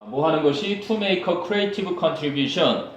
뭐 하는 것이 to make a creative contribution.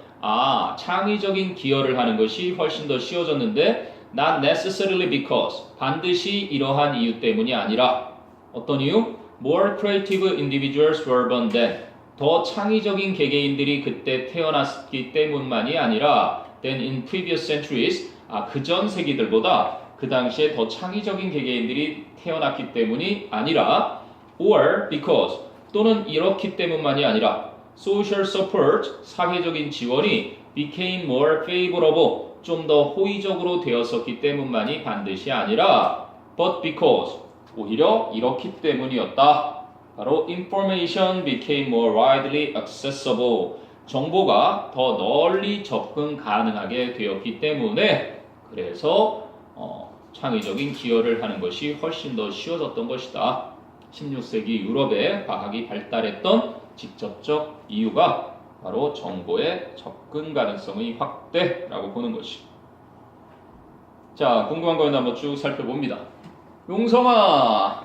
창의적인 기여를 하는 것이 훨씬 더 쉬워졌는데 not necessarily because. 반드시 이러한 이유 때문이 아니라 어떤 이유? More creative individuals were born then. 더 창의적인 개개인들이 그때 태어났기 때문만이 아니라 than in previous centuries. 그전 세기들보다 그 당시에 더 창의적인 개개인들이 태어났기 때문이 아니라 or because 또는 이렇기 때문만이 아니라 social support 사회적인 지원이 became more favorable 좀 더 호의적으로 되었었기 때문만이 반드시 아니라 but because 오히려 이렇기 때문이었다. 바로 information became more widely accessible 정보가 더 널리 접근 가능하게 되었기 때문에 그래서 창의적인 기여를 하는 것이 훨씬 더 쉬워졌던 것이다. 16세기 유럽의 과학이 발달했던 직접적 이유가 바로 정보의 접근 가능성의 확대라고 보는 것이. 자, 궁금한 거 있나 한번 쭉 살펴봅니다. 용성아,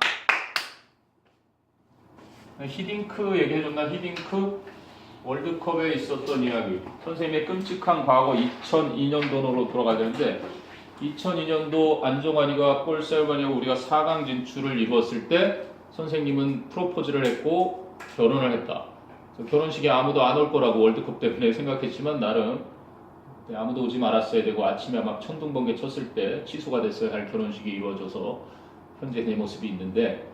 히딩크 얘기해줬나? 히딩크 월드컵에 있었던 이야기. 선생님의 끔찍한 과거 2002년도로 돌아가야 되는데 2002년도 안정환이가 폴세어반이하고 우리가 4강 진출을 이루었을 때 선생님은 프로포즈를 했고 결혼을 했다. 결혼식에 아무도 안 올 거라고 월드컵 때문에 생각했지만 나름 아무도 오지 말았어야 되고 아침에 막 천둥번개 쳤을 때 취소가 됐어야 할 결혼식이 이루어져서 현재 내 모습이 있는데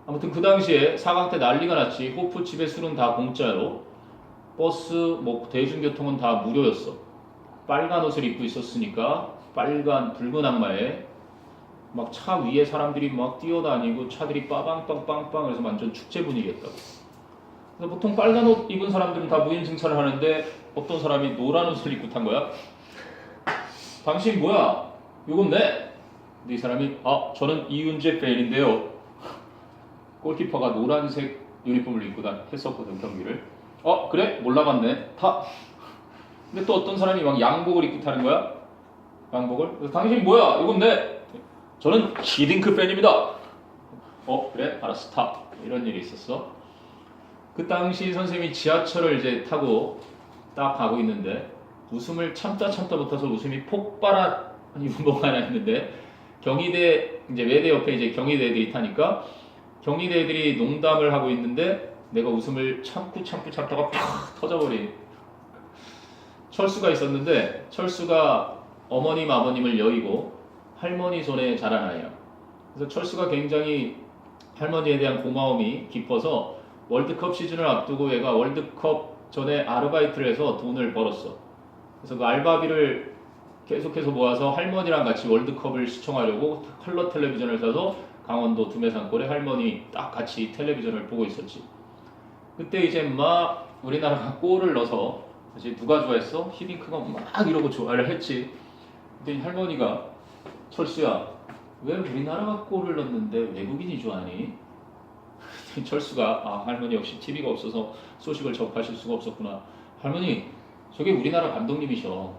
아무튼 그 당시에 4강 때 난리가 났지. 호프집에 술은 다 공짜로 버스 뭐 대중교통은 다 무료였어. 빨간 옷을 입고 있었으니까 붉은 악마에 막 차 위에 사람들이 막 뛰어다니고 차들이 빠방빵빵빵 그래서 완전 축제 분위기였다고. 그래서 보통 빨간 옷 입은 사람들은 다 무인승차를 하는데 어떤 사람이 노란 옷을 입고 탄 거야. 당신 뭐야? 이건 네. 근데 이 사람이 저는 이윤재 팬인데요. 골키퍼가 노란색 유니폼을 입고 했었거든 경기를. 그래? 몰라봤네. 타. 근데 또 어떤 사람이 막 양복을 입고 타는 거야. 양복을. 그래서 당신 뭐야? 이건 네. 저는 히딩크 팬입니다. 그래? 알았어. 타. 이런 일이 있었어. 그 당시 선생님이 지하철을 이제 타고 딱 가고 있는데 웃음을 참다 못해서 웃음이 폭발한 유머가 하나 있는데 경희대 이제 외대 옆에 이제 경희대 애들이 타니까 경희대 애들이 농담을 하고 있는데 내가 웃음을 참다가 팍 터져버린 철수가 있었는데 철수가 어머님 아버님을 여의고 할머니 손에 자란 아이야. 그래서 철수가 굉장히 할머니에 대한 고마움이 깊어서 월드컵 시즌을 앞두고 얘가 월드컵 전에 아르바이트를 해서 돈을 벌었어. 그래서 그 알바비를 계속해서 모아서 할머니랑 같이 월드컵을 시청하려고 컬러 텔레비전을 사서 강원도 두메산골에 할머니 딱 같이 텔레비전을 보고 있었지. 그때 이제 막 우리나라가 골을 넣어서 이제 누가 좋아했어? 히딩크가 막 이러고 좋아를 했지. 근데 할머니가 철수야, 왜 우리나라가 골을 넣었는데 외국인이 좋아하니? 철수가 할머니 역시 TV가 없어서 소식을 접하실 수가 없었구나. 할머니, 저게 우리나라 감독님이셔.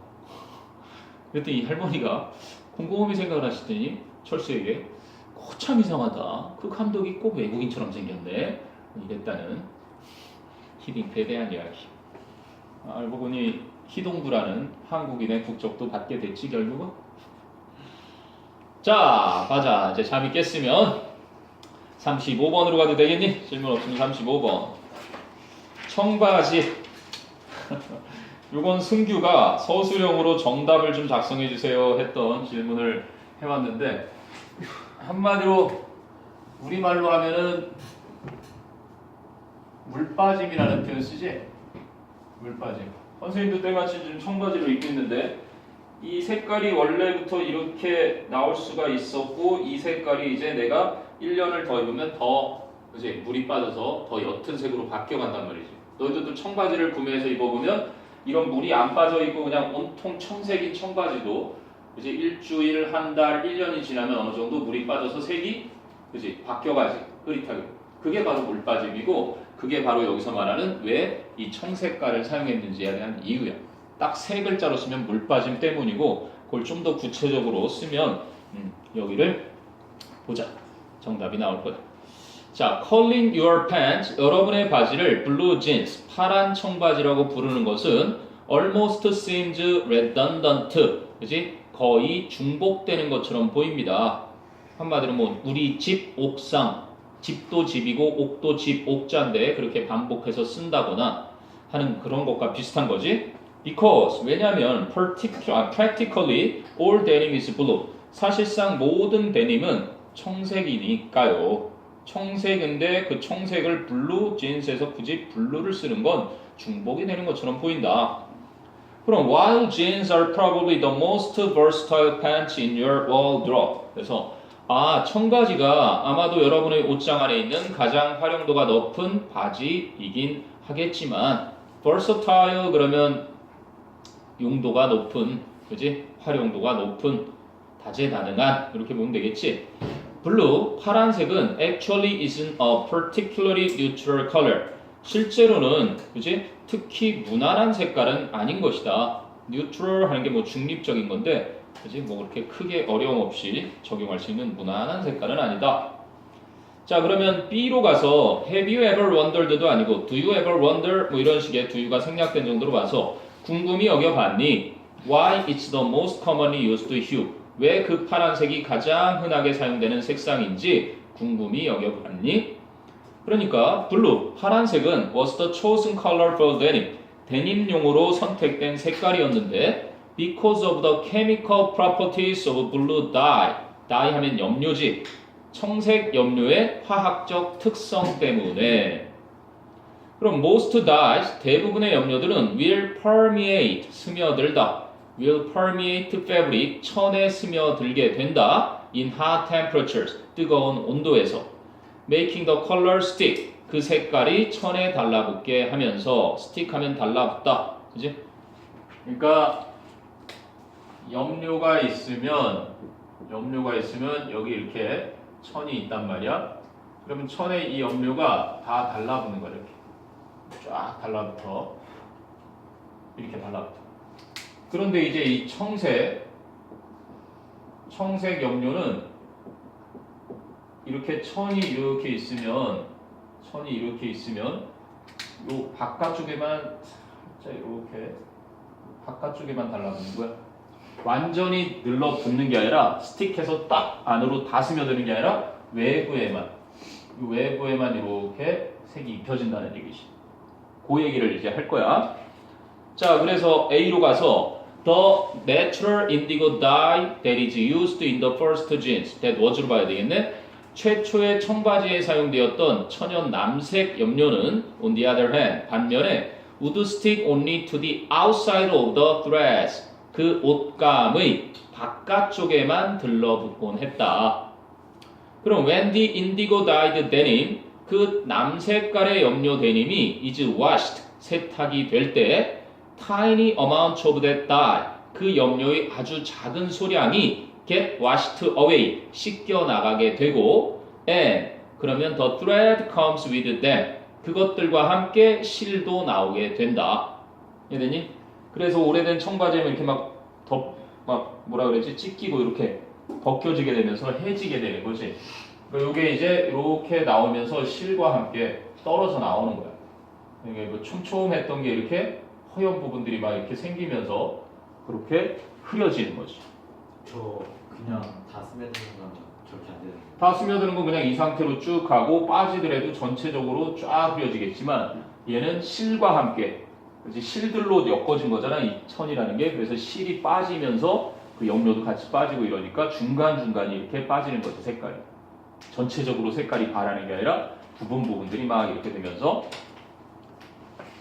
그랬더니 할머니가 곰곰이 생각을 하시더니 철수에게 참 이상하다. 그 감독이 꼭 외국인처럼 생겼네. 이랬다는 히딩크에 대한 이야기. 알고 보니 희동부라는 한국인의 국적도 받게 됐지 결국은. 자, 가자. 이제 잠이 깼으면 35번으로 가도 되겠니? 질문 없으면 35번. 청바지. 요건 승규가 서술형으로 정답을 좀 작성해 주세요 했던 질문을 해왔는데 한마디로 우리말로 하면은 물빠짐이라는 표현 쓰지? 물빠짐. 선생님도 때마침 지금 청바지를 입고 있는데 이 색깔이 원래부터 이렇게 나올 수가 있었고 이 색깔이 이제 내가 1년을 더 입으면 더 이제 물이 빠져서 더 옅은 색으로 바뀌어간단 말이지. 너희들도 청바지를 구매해서 입어보면 이런 물이 안 빠져 있고 그냥 온통 청색인 청바지도 이제 일주일, 한 달, 1년이 지나면 어느 정도 물이 빠져서 색이 그지 바뀌어가지. 흐릿하게. 그게 바로 물빠짐이고 그게 바로 여기서 말하는 왜 이 청색깔을 사용했는지에 대한 이유야. 딱 세 글자로 쓰면 물빠짐 때문이고 그걸 좀 더 구체적으로 쓰면 여기를 보자. 정답이 나올 거야. 자, calling your pants, 여러분의 바지를 blue jeans, 파란 청바지라고 부르는 것은 almost seems redundant, 그지? 거의 중복되는 것처럼 보입니다. 한마디로 뭐 우리 집, 옥상, 집도 집이고 옥도 집, 옥자인데 그렇게 반복해서 쓴다거나 하는 그런 것과 비슷한 거지. Because, 왜냐하면 practically all denim is blue. 사실상 모든 데님은 청색이니까요. 청색인데 그 청색을 블루 jeans에서 굳이 블루를 쓰는 건 중복이 되는 것처럼 보인다. 그럼 while jeans are probably the most versatile pants in your wardrobe. 그래서 청바지가 아마도 여러분의 옷장 안에 있는 가장 활용도가 높은 바지이긴 하겠지만 versatile 그러면 용도가 높은, 그지? 활용도가 높은, 다재다능한 이렇게 보면 되겠지. 블루, 파란색은 actually isn't a particularly neutral color. 실제로는, 그지? 특히 무난한 색깔은 아닌 것이다. neutral 하는 게 뭐 중립적인 건데, 그지? 뭐 그렇게 크게 어려움 없이 적용할 수 있는 무난한 색깔은 아니다. 자, 그러면 B로 가서 have you ever wondered도 아니고 do you ever wonder 뭐 이런 식의 do you가 생략된 정도로 봐서 궁금히 여겨봤니? Why it's the most commonly used hue? 왜 그 파란색이 가장 흔하게 사용되는 색상인지 궁금히 여겨봤니? 그러니까 blue, 파란색은 was the chosen color for denim. 데님용으로 선택된 색깔이었는데 because of the chemical properties of blue dye. dye 하면 염료지. 청색 염료의 화학적 특성 때문에. 그럼 most dyes, 대부분의 염료들은 will permeate, 스며들다. will permeate fabric, 천에 스며들게 된다. in hot temperatures, 뜨거운 온도에서. making the color stick, 그 색깔이 천에 달라붙게 하면서 stick 하면 달라붙다. 그지? 그러니까 염료가 있으면 여기 이렇게 천이 있단 말이야. 그러면 천에 이 염료가 다 달라붙는 거야. 이렇게 쫙 달라붙어. 이렇게 달라붙어. 그런데 이제 이 청색 염료는 이렇게 천이 이렇게 있으면 요 바깥쪽에만 살짝 이렇게 바깥쪽에만 달라붙는 거야. 완전히 늘러붙는 게 아니라 스틱해서 딱 안으로 다 스며드는 게 아니라 외부에만 이렇게 색이 입혀진다는 얘기지. 그 얘기를 이제 할 거야. 자, 그래서 A로 가서 the natural indigo dye that is used in the first jeans. that was로 봐야 되겠네. 최초의 청바지에 사용되었던 천연 남색 염료는 on the other hand, 반면에 would stick only to the outside of the threads. 그 옷감의 바깥쪽에만 들러붙곤 했다. 그럼 when the indigo dyed denim, 그 남색깔의 염료 데님이 is washed, 세탁이 될 때 tiny amount of that dye, 그 염료의 아주 작은 소량이 get washed away, 씻겨 나가게 되고 and 그러면 the thread comes with them, 그것들과 함께 실도 나오게 된다. 이해되니? 그래서 오래된 청바지면 이렇게 막 뭐라 그러지? 찢기고 이렇게 벗겨지게 되면서 해지게 되는 거지. 이게 이제 이렇게 나오면서 실과 함께 떨어져 나오는 거야. 이게 뭐 촘촘했던 게 이렇게 허연 부분들이 막 이렇게 생기면서 그렇게 흐려지는 거지. 저 그냥 다 스며드는 건 저렇게 안 되는 거예요. 다 스며드는 건 그냥 이 상태로 쭉 가고 빠지더라도 전체적으로 쫙 흐려지겠지만 얘는 실과 함께, 그렇지? 실들로 엮어진 거잖아, 이 천이라는 게. 그래서 실이 빠지면서 그 염료도 같이 빠지고 이러니까 중간중간이 이렇게 빠지는 거지, 색깔이. 전체적으로 색깔이 바라는 게 아니라 부분들이 막 이렇게 되면서.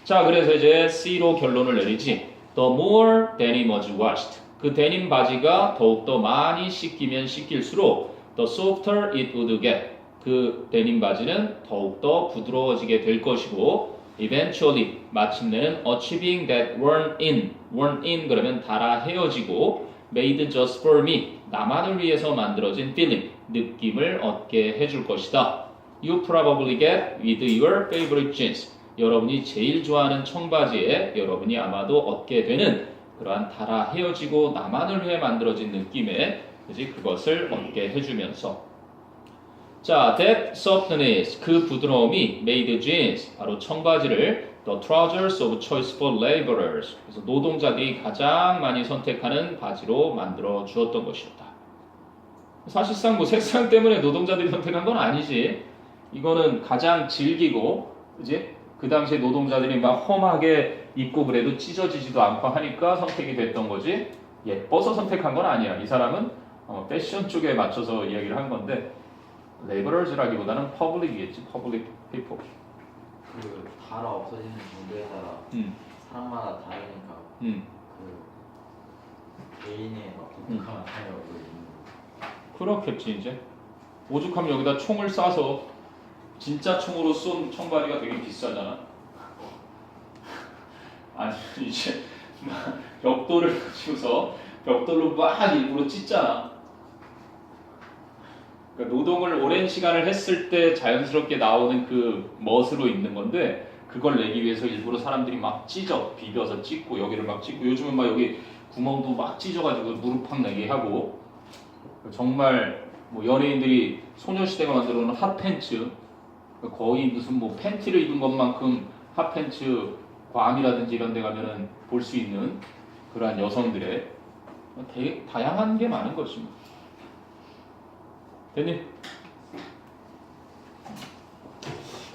자, 그래서 이제 C로 결론을 내리지. The more denim was washed. 그 데님 바지가 더욱더 많이 씻기면 씻길수록 the softer it would get. 그 데님 바지는 더욱더 부드러워지게 될 것이고 eventually, 마침내는 achieving that worn in 그러면 달아 헤어지고 made just for me, 나만을 위해서 만들어진 feeling, 느낌을 얻게 해줄 것이다. You probably get with your favorite jeans. 여러분이 제일 좋아하는 청바지에 여러분이 아마도 얻게 되는 그러한 달아 헤어지고 나만을 위해 만들어진 느낌의 그것을 얻게 해주면서. 자, that softness, 그 부드러움이 made jeans, 바로 청바지를 the trousers of choice for laborers, 그래서 노동자들이 가장 많이 선택하는 바지로 만들어 주었던 것이었다. 사실상 뭐 색상 때문에 노동자들이 선택한 건 아니지. 이거는 가장 질기고, 그지? 그 당시에 노동자들이 막 험하게 입고 그래도 찢어지지도 않고 하니까 선택이 됐던 거지. 예뻐서 선택한 건 아니야. 이 사람은 패션 쪽에 맞춰서 이야기를 한 건데, 레버러즈라기보다는 퍼블릭이겠지. 퍼블릭 피플. 그 달아 없어지는 정도에 따라 사람마다 다르니까 그 개인의 막 독특한 타협을 있는 그렇겠지 이제. 오죽하면 여기다 총을 쏴서 진짜 총으로 쏜 청바지가 되게 비싸잖아. 아니 이제 막 벽돌을 가지고서 벽돌로 막 일부러 찢잖아. 그러니까 노동을 오랜 시간을 했을 때 자연스럽게 나오는 그 멋으로 있는 건데 그걸 내기 위해서 일부러 사람들이 막 찢어 비벼서 찢고 여기를 막 찢고 요즘은 막 여기 구멍도 막 찢어가지고 무릎 팍 내게 하고 정말 뭐 연예인들이 소녀시대가 만들어놓은 핫팬츠 거의 무슨 뭐 팬티를 입은 것만큼 핫팬츠 괌이라든지 이런 데 가면은 볼 수 있는 그러한 여성들의 되게 다양한 게 많은 것입니다. 됐니?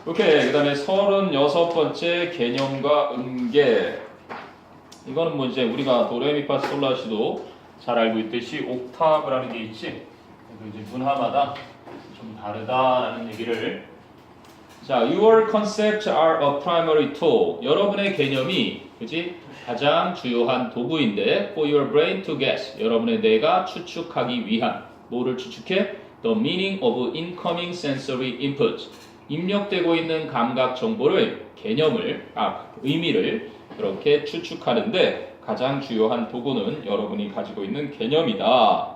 오케이. 그 다음에 36번째 개념과 음계. 이거는 뭐 이제 우리가 도레미파솔라시도 잘 알고 있듯이 옥타브라는 게 있지. 그래서 이제 문화마다 좀 다르다라는 얘기를. 자, your concepts are a primary tool. 여러분의 개념이 그지 가장 주요한 도구인데 for your brain to guess. 여러분의 뇌가 추측하기 위한 뭐를 추측해? The meaning of incoming sensory input. 입력되고 있는 감각 정보를 개념을 의미를 그렇게 추측하는데 가장 주요한 도구는 여러분이 가지고 있는 개념이다.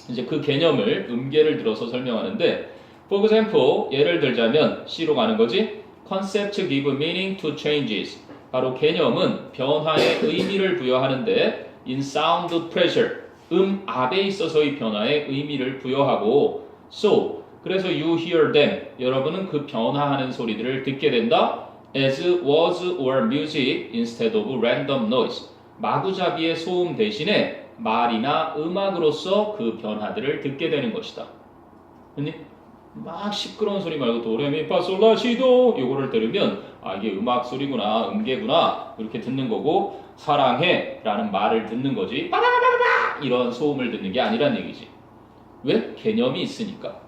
이제 그 개념을 음계를 들어서 설명하는데 for example 예를 들자면 C로 가는 거지. Concepts give meaning to changes. 바로 개념은 변화에 의미를 부여하는데 in sound pressure 압에 있어서의 변화에 의미를 부여하고 so 그래서 you hear them 여러분은 그 변화하는 소리들을 듣게 된다 as words or music instead of random noise 마구잡이의 소음 대신에 말이나 음악으로서 그 변화들을 듣게 되는 것이다. 근데 막 시끄러운 소리 말고 도레미파솔라시도 요거를 들으면 아 이게 음악 소리구나 음계구나 이렇게 듣는 거고 사랑해 라는 말을 듣는 거지 빠바바바바 이런 소음을 듣는 게 아니란 얘기지. 왜? 개념이 있으니까.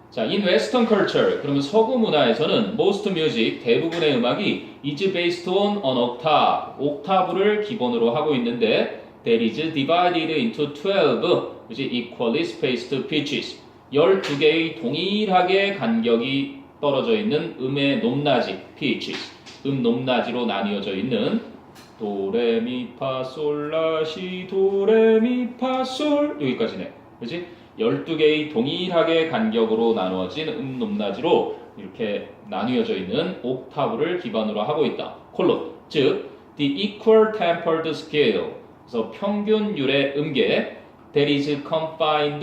자, in Western culture 그러면 서구 문화에서는 most music 대부분의 음악이 is based on an octave 옥타브를 기본으로 하고 있는데 that is divided into 12 equally spaced pitches 12개의 동일하게 간격이 떨어져 있는 음의 높낮이 pitches 높낮이로 나뉘어져 있는 도레미파솔라시 도레미파솔 여기까지네. 그렇지? 12개의 동일하게 간격으로 나누어진 높낮이로 이렇게 나뉘어져 있는 옥타브를 기반으로 하고 있다. 콜론. 즉 the equal tempered scale. 그래서 평균율의 음계 that is codified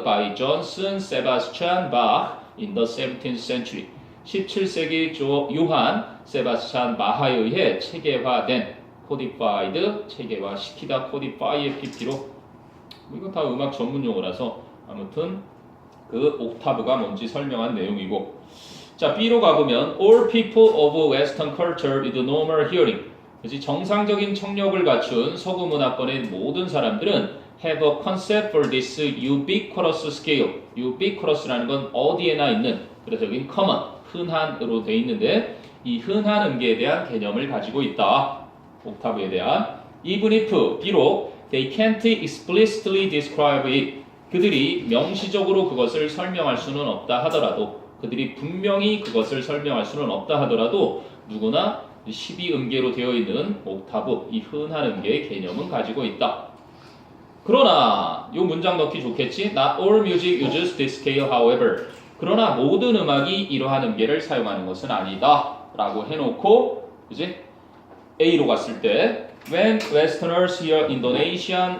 by Johann Sebastian Bach in the 17th century. 17세기 요한 세바스찬 바하에 의해 체계화된 codified 체계화시키다 codify의 PP로 이건 다 음악 전문 용어라서 아무튼 그 옥타브가 뭔지 설명한 내용이고 자 B로 가보면 all people of Western culture with normal hearing 그치 정상적인 청력을 갖춘 서구 문화권의 모든 사람들은 have a concept for this ubiquitous scale ubiquitous라는 건 어디에나 있는 그래서 여긴 common 흔한으로 돼 있는데 이 흔한 음계에 대한 개념을 가지고 있다. 옥타브에 대한 even if 비록 they can't explicitly describe it 그들이 명시적으로 그것을 설명할 수는 없다 하더라도 그들이 분명히 그것을 설명할 수는 없다 하더라도 누구나 12음계로 되어 있는 옥타브 이 흔한 음계의 개념은 가지고 있다. 그러나 이 문장 넣기 좋겠지? Not all music uses this scale however 그러나 모든 음악이 이러한 음계를 사용하는 것은 아니다 라고 해놓고 그지? A로 갔을 때 When Westerners hear Indonesian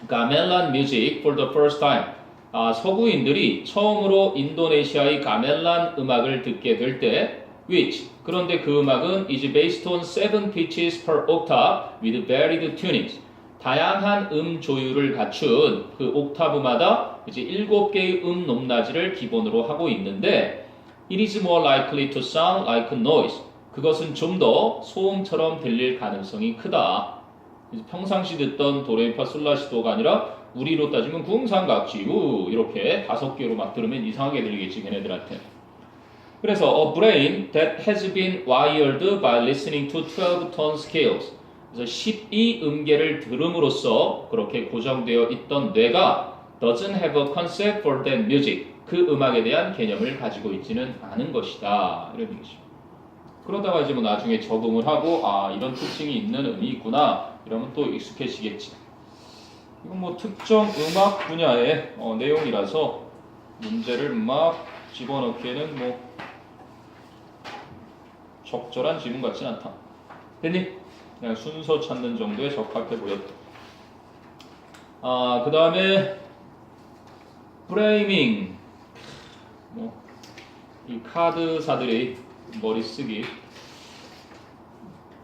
gamelan music for the first time 서구인들이 처음으로 인도네시아의 가멜란 음악을 듣게 될 때 which 그런데 그 음악은 is based on 7 pitches per octave with varied tunings 다양한 조율을 갖춘 그 옥타브마다 이제 7개의 높낮이를 기본으로 하고 있는데 it is more likely to sound like noise 그것은 좀 더 소음처럼 들릴 가능성이 크다. 평상시 듣던 도레미파솔라시도가 아니라 우리로 따지면 궁상각지우 이렇게 5개로 막 들으면 이상하게 들리겠지 걔네들한테. 그래서 a brain that has been wired by listening to 12 tone scales 그래서 12음계를 들음으로써 그렇게 고정되어 있던 뇌가 doesn't have a concept for that music 그 음악에 대한 개념을 가지고 있지는 않은 것이다. 이런 얘기죠. 그러다가 이제 뭐 나중에 적응을 하고 이런 특징이 있는 음이 있구나 이러면 또 익숙해지겠지. 이건 뭐 특정 음악 분야의 내용이라서 문제를 막 집어넣기에는 뭐 적절한 지문 같진 않다. 됐니? 그냥 순서 찾는 정도에 적합해 보였다. 그 다음에 프레이밍 이 카드사들의 머리 쓰기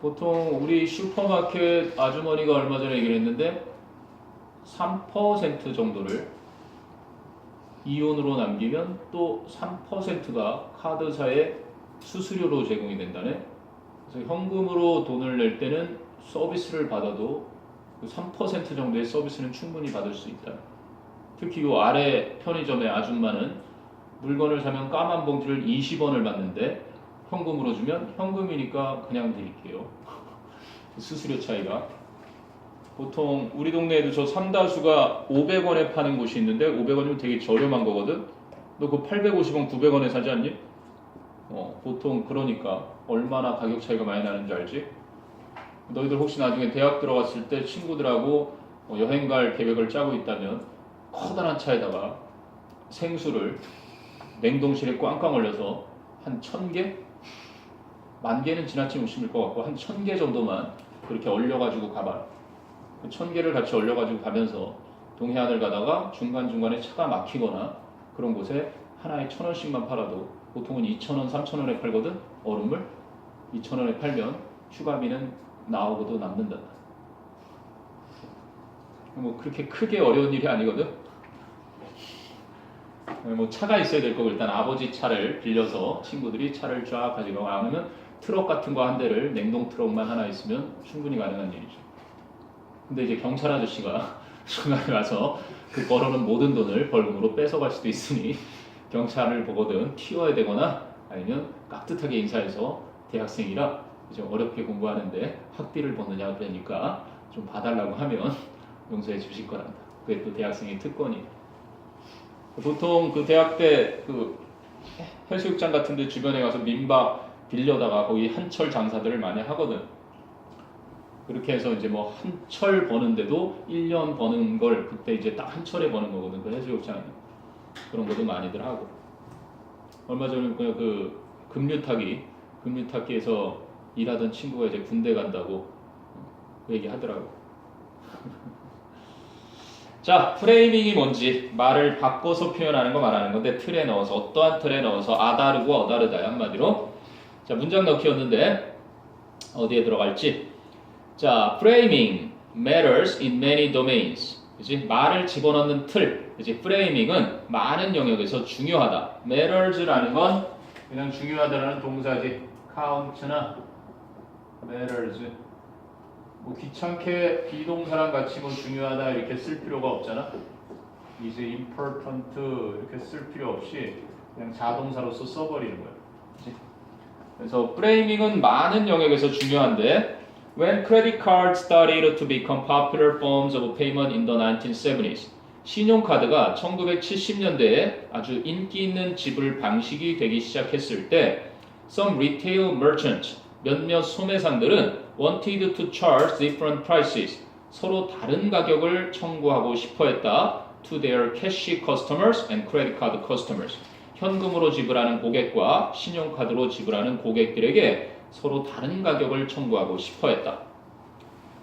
보통 우리 슈퍼마켓 아주머니가 얼마 전에 얘기를 했는데 3% 정도를 이윤으로 남기면 또 3%가 카드사에 수수료로 제공이 된다네. 그래서 현금으로 돈을 낼 때는 서비스를 받아도 3% 정도의 서비스는 충분히 받을 수 있다. 특히 이 아래 편의점의 아줌마는 물건을 사면 까만 봉지를 20원을 받는데 현금으로 주면 현금이니까 그냥 드릴게요. 수수료 차이가. 보통 우리 동네에도 저 삼다수가 500원에 파는 곳이 있는데 500원이면 되게 저렴한 거거든. 너 그거 850원, 900원에 사지 않니? 보통 그러니까 얼마나 가격 차이가 많이 나는 줄 알지? 너희들 혹시 나중에 대학 들어갔을 때 친구들하고 여행 갈 계획을 짜고 있다면 커다란 차에다가 생수를 냉동실에 꽝꽝 얼려서 한 1000개? 10,000개는 지나치면 심을 것 같고 한 1000개 정도만 그렇게 얼려가지고 가봐. 1000개를 같이 얼려가지고 가면서 동해안을 가다가 중간중간에 차가 막히거나 그런 곳에 하나에 1,000원씩만 팔아도 보통은 2,000원, 3,000원에 팔거든? 얼음물? 2,000원에 팔면 휴가비는 나오고도 남는다. 뭐 그렇게 크게 어려운 일이 아니거든? 뭐 차가 있어야 될 거고 일단 아버지 차를 빌려서 친구들이 차를 쫙 가지고 가면 트럭 같은 거 한 대를 냉동 트럭만 하나 있으면 충분히 가능한 일이죠. 근데 이제 경찰 아저씨가 중간에 와서 그 벌어놓은 모든 돈을 벌금으로 뺏어갈 수도 있으니 경찰을 보거든 튀어야 되거나 아니면 깍듯하게 인사해서 대학생이라 이제 어렵게 공부하는데 학비를 벗느냐 그러니까 좀 봐달라고 하면 용서해 주실 거란다. 그게 또 대학생의 특권이. 보통 그 대학 때 그 해수욕장 같은 데 주변에 가서 민박 빌려다가 거기 한철 장사들을 많이 하거든. 그렇게 해서 이제 뭐 한철 버는데도 1년 버는 걸 그때 이제 딱 한철에 버는 거거든. 그 해수욕장에. 그런 것도 많이들 하고. 얼마 전에 그 금류타기에서 일하던 친구가 이제 군대 간다고 그 얘기 하더라고. 자, 프레이밍이 뭔지 말을 바꿔서 표현하는 거 말하는 건데 틀에 넣어서 어떠한 틀에 넣어서 아다르고 어다르다 한마디로. 자, 문장 넣기였는데 어디에 들어갈지. 자, framing matters in many domains. 그지? 말을 집어넣는 틀. 그지? framing은 많은 영역에서 중요하다. matters라는 건 그냥 중요하다라는 동사지. count나 matters. 뭐 귀찮게 비동사랑 같이 뭐 중요하다 이렇게 쓸 필요가 없잖아. is important 이렇게 쓸 필요 없이 그냥 자동사로서 써버리는 거야. 그치? 그래서 framing은 많은 영역에서 중요한데 when credit cards started to become popular forms of payment in the 1970s 신용카드가 1970년대에 아주 인기 있는 지불 방식이 되기 시작했을 때 some retail merchants 몇몇 소매상들은 wanted to charge different prices 서로 다른 가격을 청구하고 싶어 했다 to their cash customers and credit card customers 현금으로 지불하는 고객과 신용카드로 지불하는 고객들에게 서로 다른 가격을 청구하고 싶어 했다.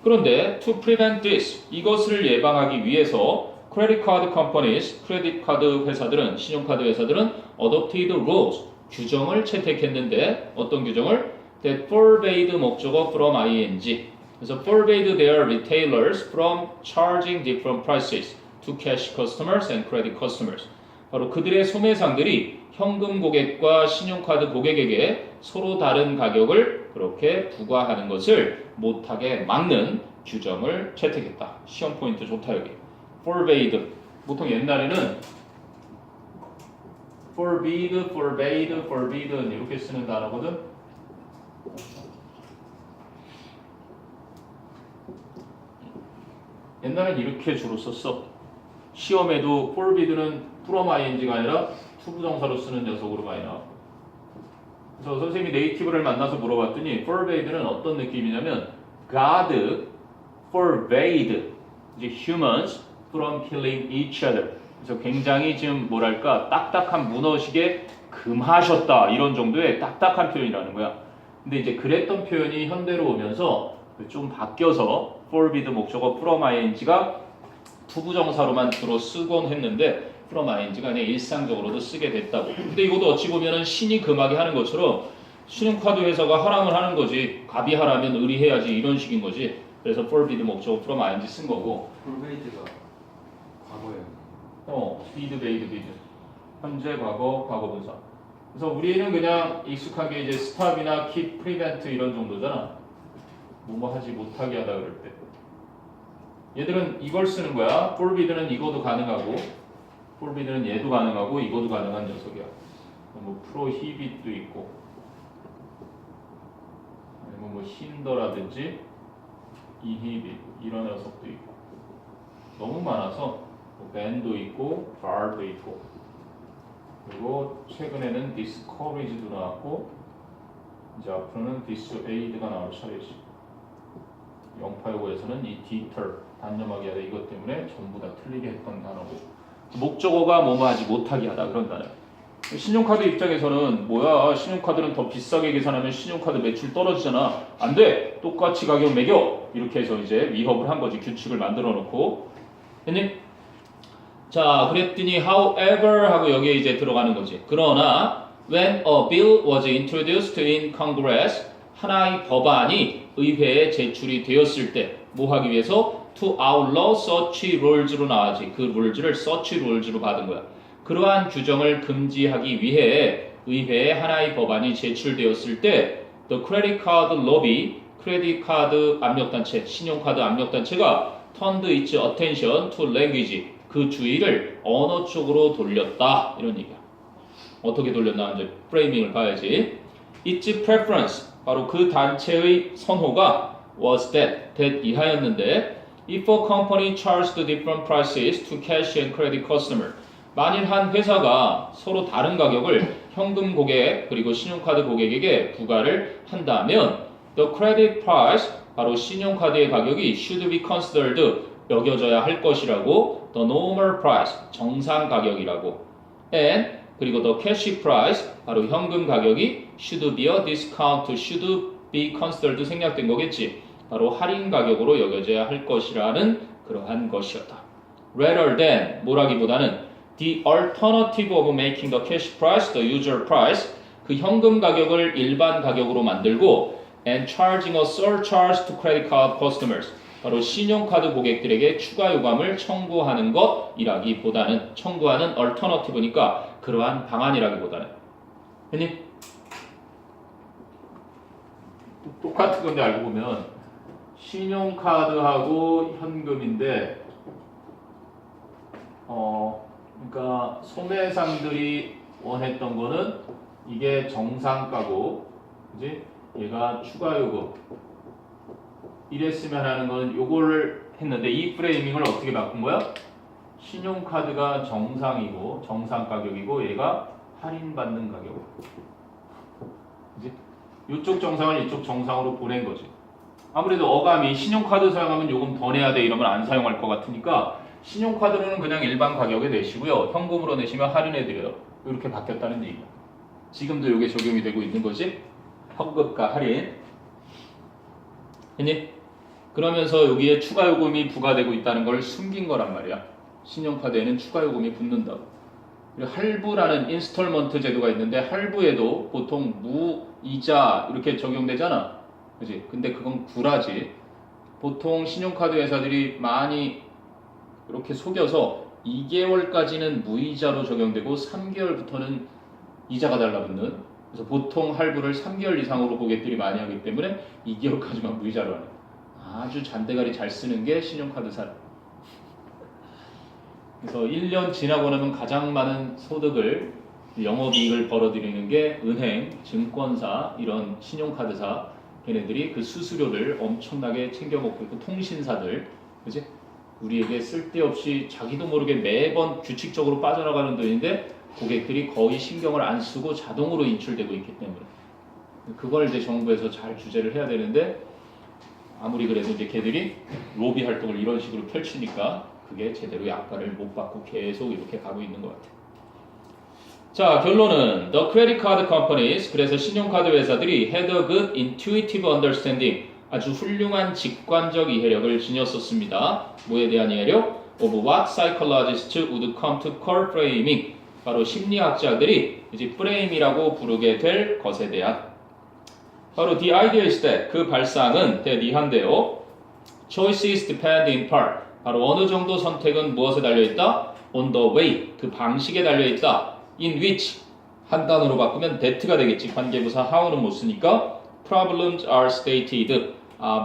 그런데 to prevent this 이것을 예방하기 위해서 credit card companies, 크레딧 카드 회사들은, 신용카드 회사들은 adopted rules, 규정을 채택했는데 어떤 규정을? That forbade 목적어 from ing. 그래서 forbade their retailers from charging different prices to cash customers and credit customers. 바로 그들의 소매상들이 현금 고객과 신용카드 고객에게 서로 다른 가격을 그렇게 부과하는 것을 못하게 막는 규정을 채택했다. 시험 포인트 좋다 여기. forbade. 보통 옛날에는 forbid, forbade, forbidden 이렇게 쓰는 단어거든. 옛날엔 이렇게 주로 썼어. 시험에도 forbid는 from ing가 아니라 투부정사로 쓰는 녀석으로 많이 나와. 그래서 선생님이 네이티브를 만나서 물어봤더니 forbade는 어떤 느낌이냐면 God forbade 이제 humans from killing each other. 그래서 굉장히 지금 뭐랄까 딱딱한 문어식에 금하셨다 이런 정도의 딱딱한 표현이라는 거야. 근데 이제 그랬던 표현이 현대로 오면서 좀 바뀌어서 forbid 목적어 from ing가 투부정사로만 주로 쓰곤 했는데 from ing가 그냥 일상적으로도 쓰게 됐다고. 근데 이것도 어찌 보면은 신이 금하게 하는 것처럼 신용카드 회사가 하라면 하는 거지. 갑이 하라면 을이 해야지 이런 식인 거지. 그래서 forbid 목적어 from ing 쓴 거고. forbade가 과거예요. bid, bade, bid. 현재, 과거, 과거분사. 그래서 우리는 그냥 익숙하게 이제 stop이나 keep, prevent 이런 정도잖아. 뭐뭐 하지 못하게 하다 그럴 때. 얘들은 이걸 쓰는 거야. forbid는 이거도 가능하고, forbid는 얘도 가능하고, 이거도 가능한 녀석이야. 뭐 prohibit도 있고, 아니면 뭐 hinder라든지, inhibit 이런 녀석도 있고, 너무 많아서 뭐 ban도 있고, bar도 있고, 그리고 최근에는 discourage도 나왔고, 이제 앞으로는 dissuade가 나올 차례지. 영파요거에서는 이 deter, 단념하게 하다 이것 때문에 전부 다 틀리게 했던 단어고 목적어가 뭐뭐 하지 못하게 하다 그런 단어. 신용카드 입장에서는 뭐야 신용카드는 더 비싸게 계산하면 신용카드 매출 떨어지잖아. 안 돼. 똑같이 가격 매겨. 이렇게 해서 이제 위협을 한 거지. 규칙을 만들어 놓고. 됐니? 자 그랬더니 however 하고 여기에 이제 들어가는 거지. 그러나 when a bill was introduced in Congress 하나의 법안이 의회에 제출이 되었을 때 뭐 하기 위해서 to outlaw such rules로 나와지. 그 rules를 such rules로 받은 거야. 그러한 규정을 금지하기 위해 의회에 하나의 법안이 제출되었을 때 the credit card lobby 크레딧 카드 압력단체, 신용카드 압력단체가 turned its attention to language 그 주의를 언어 쪽으로 돌렸다 이런 얘기야. 어떻게 돌렸나 이제 프레이밍을 봐야지. its preference 바로 그 단체의 선호가 was that 이하였는데 if a company charged different prices to cash and credit customer 만일 한 회사가 서로 다른 가격을 현금 고객 그리고 신용카드 고객에게 부과를 한다면 the credit price 바로 신용카드의 가격이 should be considered 여겨져야 할 것이라고 the normal price 정상 가격이라고 and 그리고 the cash price 바로 현금 가격이 should be a discount should be considered 생략된 거겠지. 바로 할인 가격으로 여겨져야 할 것이라는 그러한 것이었다. Rather than 뭐라기보다는 the alternative of making the cash price the usual price 그 현금 가격을 일반 가격으로 만들고 and charging a surcharge to credit card customers 바로 신용카드 고객들에게 추가 요금을 청구하는 것이라기보다는 청구하는 alternative니까 그러한 방안이라기보다는 했니? 똑같은 건데 알고 보면 신용카드하고 현금인데 그러니까 소매상들이 원했던 거는 이게 정상가고 그지? 얘가 추가 요금 이랬으면 하는 건 요거를 했는데 이 프레이밍을 어떻게 바꾼 거야? 신용카드가 정상이고 정상 가격이고 얘가 할인받는 가격 그지? 이쪽 정상을 이쪽 정상으로 보낸 거지. 아무래도 어감이 신용카드 사용하면 요금 더 내야 돼 이러면 안 사용할 것 같으니까 신용카드로는 그냥 일반 가격에 내시고요. 현금으로 내시면 할인해드려요. 이렇게 바뀌었다는 얘기야. 지금도 이게 적용이 되고 있는 거지. 현금과 할인. 했니? 그러면서 여기에 추가 요금이 부과되고 있다는 걸 숨긴 거란 말이야. 신용카드에는 추가 요금이 붙는다고. 그리고 할부라는 인스톨먼트 제도가 있는데 할부에도 보통 무이자 이렇게 적용되잖아. 그지? 근데 그건 구라지. 보통 신용카드 회사들이 많이 이렇게 속여서 2개월까지는 무이자로 적용되고 3개월부터는 이자가 달라붙는. 그래서 보통 할부를 3개월 이상으로 고객들이 많이 하기 때문에 2개월까지만 무이자로 하는. 아주 잔대가리 잘 쓰는 게 신용카드사. 그래서 1년 지나고 나면 가장 많은 소득을 영업이익을 벌어들이는 게 은행, 증권사, 이런 신용카드사. 걔네들이 그 수수료를 엄청나게 챙겨 먹고 있고 통신사들, 그지? 우리에게 쓸데없이 자기도 모르게 매번 규칙적으로 빠져나가는 돈인데 고객들이 거의 신경을 안 쓰고 자동으로 인출되고 있기 때문에 그걸 이제 정부에서 잘 규제를 해야 되는데 아무리 그래도 이제 걔들이 로비 활동을 이런 식으로 펼치니까 그게 제대로 약관을 못 받고 계속 이렇게 가고 있는 것 같아요. 자, 결론은 The credit card companies, 그래서 신용카드 회사들이 had a good intuitive understanding, 아주 훌륭한 직관적 이해력을 지녔었습니다. 뭐에 대한 이해력? Of what psychologists would come to call framing, 바로 심리학자들이 이제 프레임이라고 부르게 될 것에 대한. 바로 the idea is that, 그 발상은 대니한데요. Choices depend in part, 바로 어느 정도 선택은 무엇에 달려있다? On the way, 그 방식에 달려있다. In which, 한 단어로 바꾸면 that가 되겠지. 관계부사 how는 못 쓰니까 problems are stated,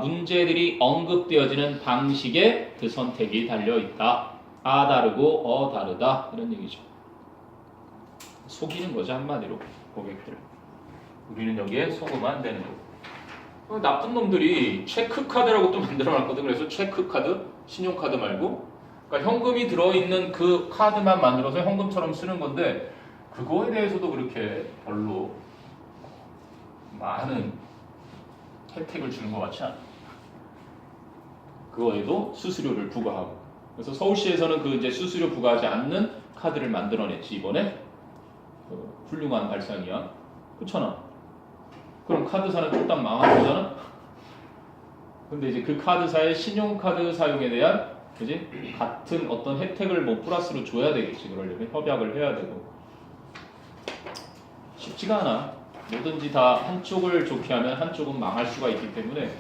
문제들이 언급되어지는 방식에 그 선택이 달려있다. 다르고 다르다, 이런 얘기죠. 속이는 거죠, 한마디로 고객들. 우리는 여기에 속으면 안 되는 거고. 나쁜 놈들이 체크카드라고 또 만들어놨거든. 그래서 체크카드, 신용카드 말고, 그러니까 현금이 들어있는 그 카드만 만들어서 현금처럼 쓰는 건데 그거에 대해서도 그렇게 별로 많은 혜택을 주는 것 같지 않아. 그거에도 수수료를 부과하고. 그래서 서울시에서는 그 이제 수수료 부과하지 않는 카드를 만들어냈지 이번에. 훌륭한 발상이야. 그렇잖아. 그럼 카드사는 쫄딱 망한 거잖아. 근데 이제 그 카드사의 신용카드 사용에 대한 그지? 같은 어떤 혜택을 뭐 플러스로 줘야 되겠지. 그러려면 협약을 해야 되고. 쉽지가 않아. 뭐든지 다 한쪽을 좋게 하면 한쪽은 망할 수가 있기 때문에.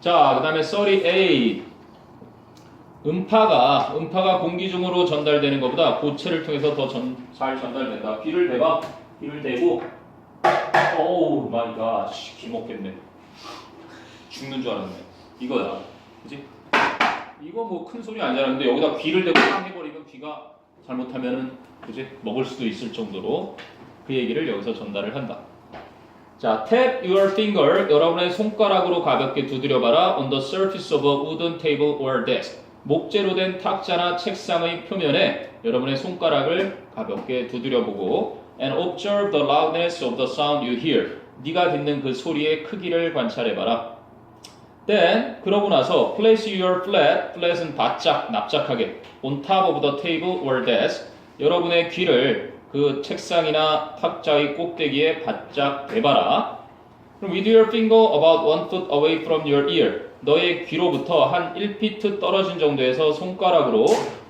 자, 그 다음에 38. 음파가 공기 중으로 전달되는 것보다 고체를 통해서 더 잘 전달된다. 귀를 대봐. 귀를 대고. 오우 마이 갓. 귀 먹겠네. 죽는 줄 알았네. 이거야. 그치? 이거 뭐 큰 소리 아니잖아. 근데 여기다 귀를 대고 딱 해버리면 귀가 잘못하면은 그치? 먹을 수도 있을 정도로 그 얘기를 여기서 전달을 한다. 자, tap your finger, 여러분의 손가락으로 가볍게 두드려봐라. On the surface of a wooden table or desk. 목재로 된 탁자나 책상의 표면에 여러분의 손가락을 가볍게 두드려보고 and observe the loudness of the sound you hear. 네가 듣는 그 소리의 크기를 관찰해봐라. Then, 그러고 나서 place your flat은 바짝, 납작하게 on top of the table or desk. 여러분의 귀를 그 책상이나 탁자의 꼭대기에 바짝 대봐라. 그럼 with your finger about 1 foot away from your ear. 너의 귀로부터 한 1피트 떨어진 정도에서 손가락으로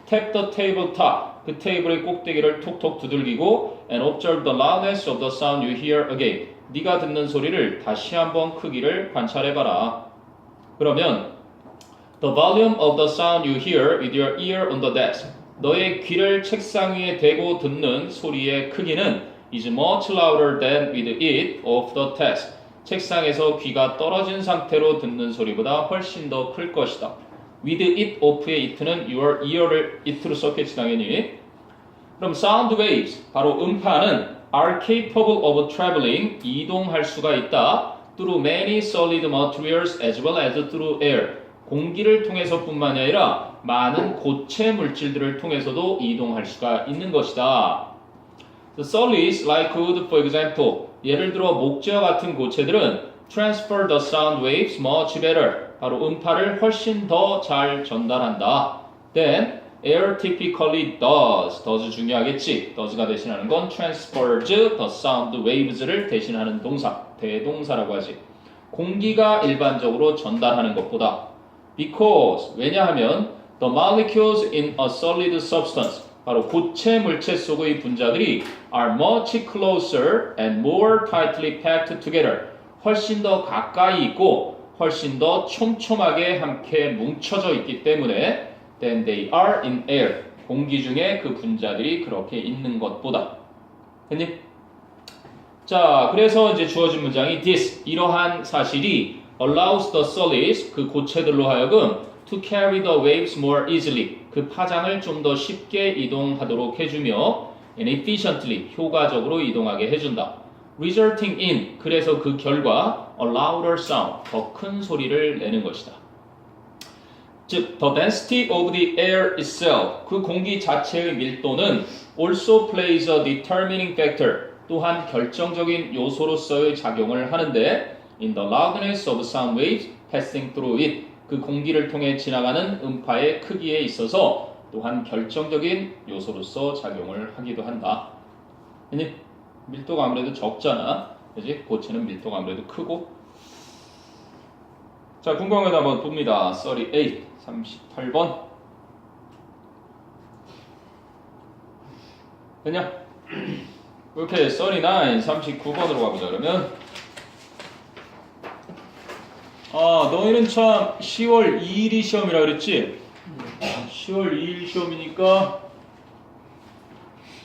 tap the table top. 그 테이블의 꼭대기를 톡톡 두들기고 and observe the loudness of the sound you hear again. 네가 듣는 소리를 다시 한번 크기를 관찰해봐라. 그러면 the volume of the sound you hear with your ear on the desk. 너의 귀를 책상 위에 대고 듣는 소리의 크기는 is much louder than with it off the desk. 책상에서 귀가 떨어진 상태로 듣는 소리보다 훨씬 더 클 것이다. with it off의 it는 your ear를 it로 썼겠지 당연히. 그럼 sound waves, 바로 음파는 are capable of traveling, 이동할 수가 있다. through many solid materials as well as through air. 공기를 통해서뿐만 아니라 많은 고체 물질들을 통해서도 이동할 수가 있는 것이다. The solids like wood, for example, 예를 들어 목재와 같은 고체들은 transfer the sound waves much better. 바로 음파를 훨씬 더 잘 전달한다. Then air typically does. does 중요하겠지. does가 대신하는 건 transfers the sound waves를 대신하는 동사, 대동사라고 하지. 공기가 일반적으로 전달하는 것보다. Because, 왜냐하면 The molecules in a solid substance 바로 고체 물체 속의 분자들이 are much closer and more tightly packed together 훨씬 더 가까이 있고 훨씬 더 촘촘하게 함께 뭉쳐져 있기 때문에 than they are in air 공기 중에 그 분자들이 그렇게 있는 것보다 됐니? 자 그래서 이제 주어진 문장이 this 이러한 사실이 allows the solids 그 고체들로 하여금 to carry the waves more easily 그 파장을 좀 더 쉽게 이동하도록 해주며 and efficiently 효과적으로 이동하게 해준다. resulting in 그래서 그 결과 a louder sound 더 큰 소리를 내는 것이다. 즉 the density of the air itself 그 공기 자체의 밀도는 also plays a determining factor 또한 결정적인 요소로서의 작용을 하는데 in the loudness of sound waves passing through it 그 공기를 통해 지나가는 음파의 크기에 있어서 또한 결정적인 요소로서 작용을 하기도 한다. 아니, 밀도가 아무래도 적잖아. 그지? 고체는 밀도가 아무래도 크고. 자, 궁금한 거 한번 봅니다. 38, 38번. 됐냐? 이렇게 39, 39번으로 가보자 그러면. 아, 너희는 참 10월 2일이 시험이라 그랬지? 10월 2일 시험이니까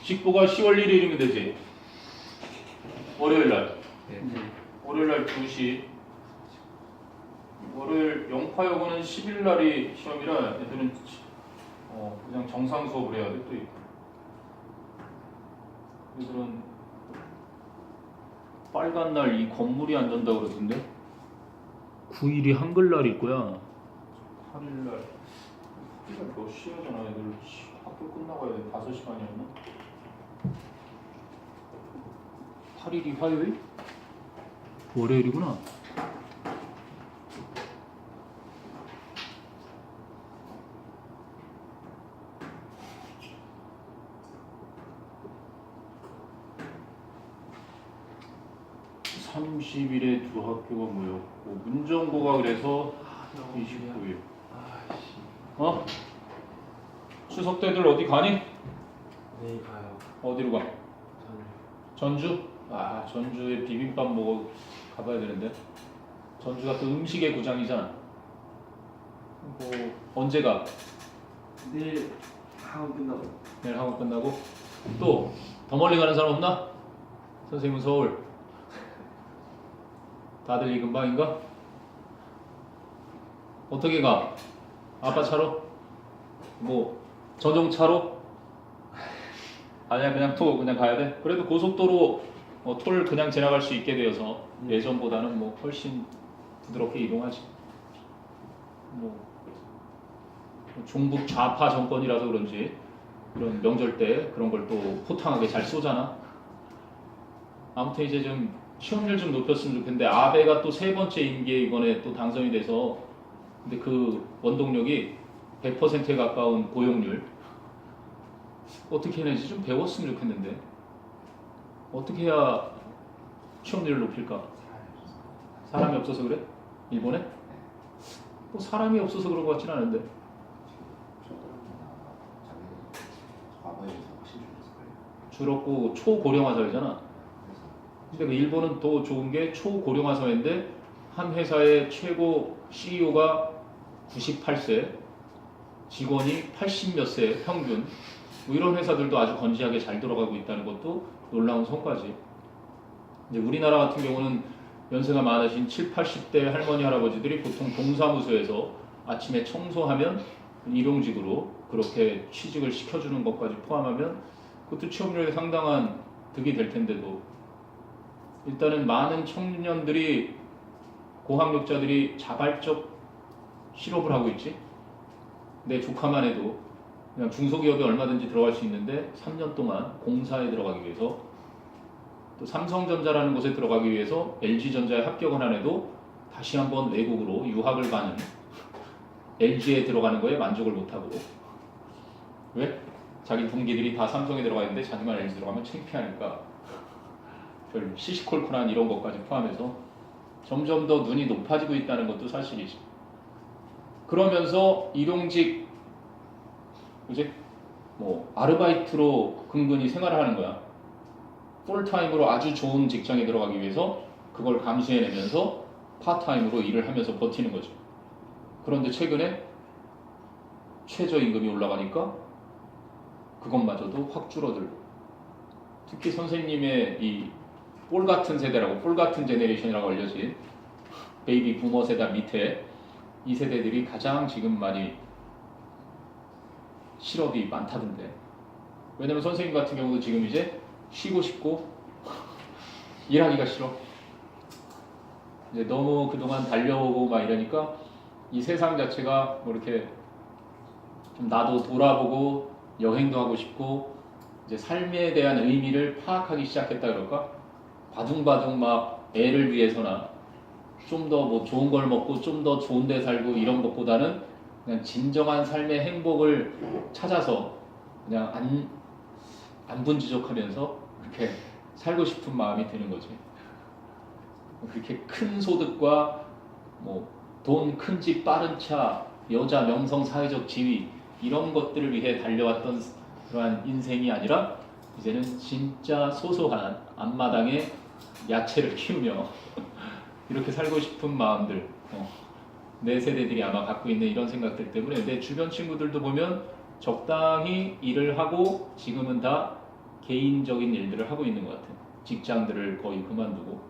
직보가 10월 1일이면 되지? 월요일날 월요일날 2시 월요일 영파여고는 10일날이 시험이라 애들은 그냥 정상 수업을 해야 돼 또 있고 애들은 빨간 날 이 건물이 안 된다고 그러던데 9일이 한글날 있고요 8일날 몇 시에 하잖아 애들 학교 끝나고 해야 돼 5시간이었나? 8일이 화요일? 월요일이구나. (30일에) 두 학교가 모였고 문정고가 그래서 29일. 어? 추석 때들 어디 가니? 네 가요. 어디로 가? 저는 전주? 아 전주에 비빔밥 먹어 가봐야 되는데 전주가 또 음식의 고장이잖아. 뭐 언제 가? 내일 학원 끝나고. 내일 학원 끝나고 또 더 멀리 가는 사람 없나? 선생님은 서울. 다들 이 근방인가? 어떻게 가? 아빠 차로? 뭐 전용차로? 아니야 그냥 그냥 가야 돼? 그래도 고속도로 톨 그냥 지나갈 수 있게 되어서 예전보다는 뭐 훨씬 부드럽게 이동하지. 뭐 종북 좌파 정권이라서 그런지 이런 명절 때 그런 걸 또 호탕하게 잘 쏘잖아. 아무튼 이제 좀 취업률 좀 높였으면 좋겠는데 아베가 또 3번째 임기에 이번에 또 당선이 돼서 근데 그 원동력이 100%에 가까운 고용률 어떻게 해내지 좀 배웠으면 좋겠는데 어떻게 해야 취업률을 높일까? 사람이 없어서 그래? 일본에? 뭐 사람이 없어서 그런 것 같진 않은데 줄었고 초고령화 사회잖아. 근데 그 일본은 더 좋은 게 초고령화 사회인데 한 회사의 최고 CEO가 98세, 직원이 80몇 세 평균 뭐 이런 회사들도 아주 건지하게 잘 돌아가고 있다는 것도 놀라운 성과지. 이제 우리나라 같은 경우는 연세가 많으신 7, 80대 할머니 할아버지들이 보통 동사무소에서 아침에 청소하면 일용직으로 그렇게 취직을 시켜주는 것까지 포함하면 그것도 취업률에 상당한 득이 될 텐데도 일단은 많은 청년들이 고학력자들이 자발적 실업을 하고 있지. 내 조카만 해도 그냥 중소기업에 얼마든지 들어갈 수 있는데 3년 동안 공사에 들어가기 위해서 또 삼성전자라는 곳에 들어가기 위해서 LG전자에 합격을 안 해도 다시 한번 외국으로 유학을 가는 LG에 들어가는 거에 만족을 못하고 왜? 자기 동기들이 다 삼성에 들어가 있는데 자기만 LG 들어가면 창피하니까 별 시시콜콜한 이런 것까지 포함해서 점점 더 눈이 높아지고 있다는 것도 사실이지. 그러면서 일용직 그지? 뭐 아르바이트로 근근히 생활을 하는 거야. 풀타임으로 아주 좋은 직장에 들어가기 위해서 그걸 감수해내면서 파타임으로 일을 하면서 버티는 거죠. 그런데 최근에 최저임금이 올라가니까 그것마저도 확 줄어들고, 특히 선생님의 이 볼 같은 세대라고, 볼 같은 제네레이션이라고 알려진 베이비 부머 세대 밑에 이 세대들이 가장 지금 많이 실업이 많다던데. 왜냐면 선생님 같은 경우도 지금 이제 쉬고 싶고 일하기가 싫어. 이제 너무 그동안 달려오고 막 이러니까 이 세상 자체가 뭐 이렇게 좀 나도 돌아보고 여행도 하고 싶고 이제 삶에 대한 의미를 파악하기 시작했다 그럴까? 바둥바둥 막 애를 위해서나 좀 더 뭐 좋은 걸 먹고 좀 더 좋은 데 살고 이런 것보다는 그냥 진정한 삶의 행복을 찾아서 그냥 안분지족하면서 그렇게 살고 싶은 마음이 드는 거지. 그렇게 큰 소득과 뭐 돈, 큰 집, 빠른 차, 여자, 명성, 사회적 지위 이런 것들을 위해 달려왔던 그러한 인생이 아니라 이제는 진짜 소소한 앞마당에 야채를 키우며 이렇게 살고 싶은 마음들, 내 세대들이 아마 갖고 있는 이런 생각들 때문에 내 주변 친구들도 보면 적당히 일을 하고 지금은 다 개인적인 일들을 하고 있는 것 같아요. 직장들을 거의 그만두고.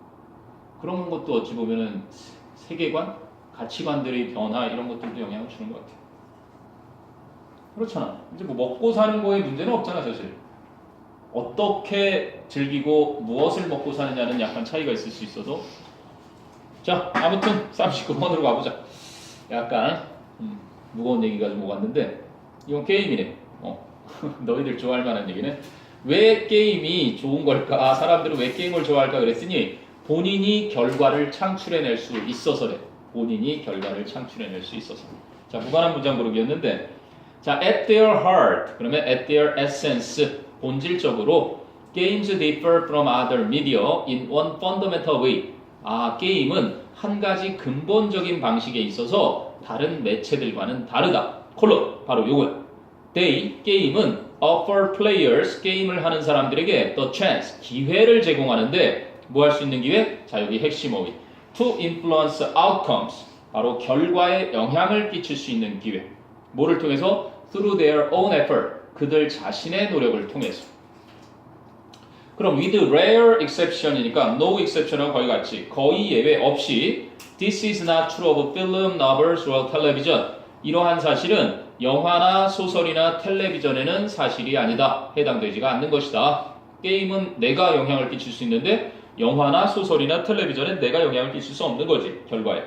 그런 것도 어찌 보면은 세계관, 가치관들의 변화 이런 것들도 영향을 주는 것 같아요. 그렇잖아. 이제 뭐 먹고 사는 거에 문제는 없잖아, 사실. 어떻게 즐기고 무엇을 먹고 사느냐는 약간 차이가 있을 수 있어도. 자, 아무튼 39번으로 가보자. 약간 무거운 얘기가 좀 오갔는데 이건 게임이네. 너희들 좋아할 만한 얘기네. 왜 게임이 좋은 걸까? 사람들은 왜 게임을 좋아할까 그랬으니 본인이 결과를 창출해낼 수 있어서래. 본인이 결과를 창출해낼 수 있어서. 자, 무관한 문장 고르기였는데, 자, at their heart, 그러면 at their essence, 본질적으로 games differ from other media in one fundamental way. 게임은 한 가지 근본적인 방식에 있어서 다른 매체들과는 다르다. 콜론, 바로 요거야. They, 게임은 offer players, 게임을 하는 사람들에게 the chance, 기회를 제공하는데 뭐 할 수 있는 기회? 자, 여기 핵심 어휘. To influence outcomes, 바로 결과에 영향을 끼칠 수 있는 기회. 뭐를 통해서? Through their own effort, 그들 자신의 노력을 통해서. 그럼 with rare exception이니까 no exception하고 거의 같이 거의 예외 없이 this is not true of film, novels, or television. 이러한 사실은 영화나 소설이나 텔레비전에는 사실이 아니다. 해당되지가 않는 것이다. 게임은 내가 영향을 끼칠 수 있는데 영화나 소설이나 텔레비전엔 내가 영향을 끼칠 수 없는 거지. 결과에.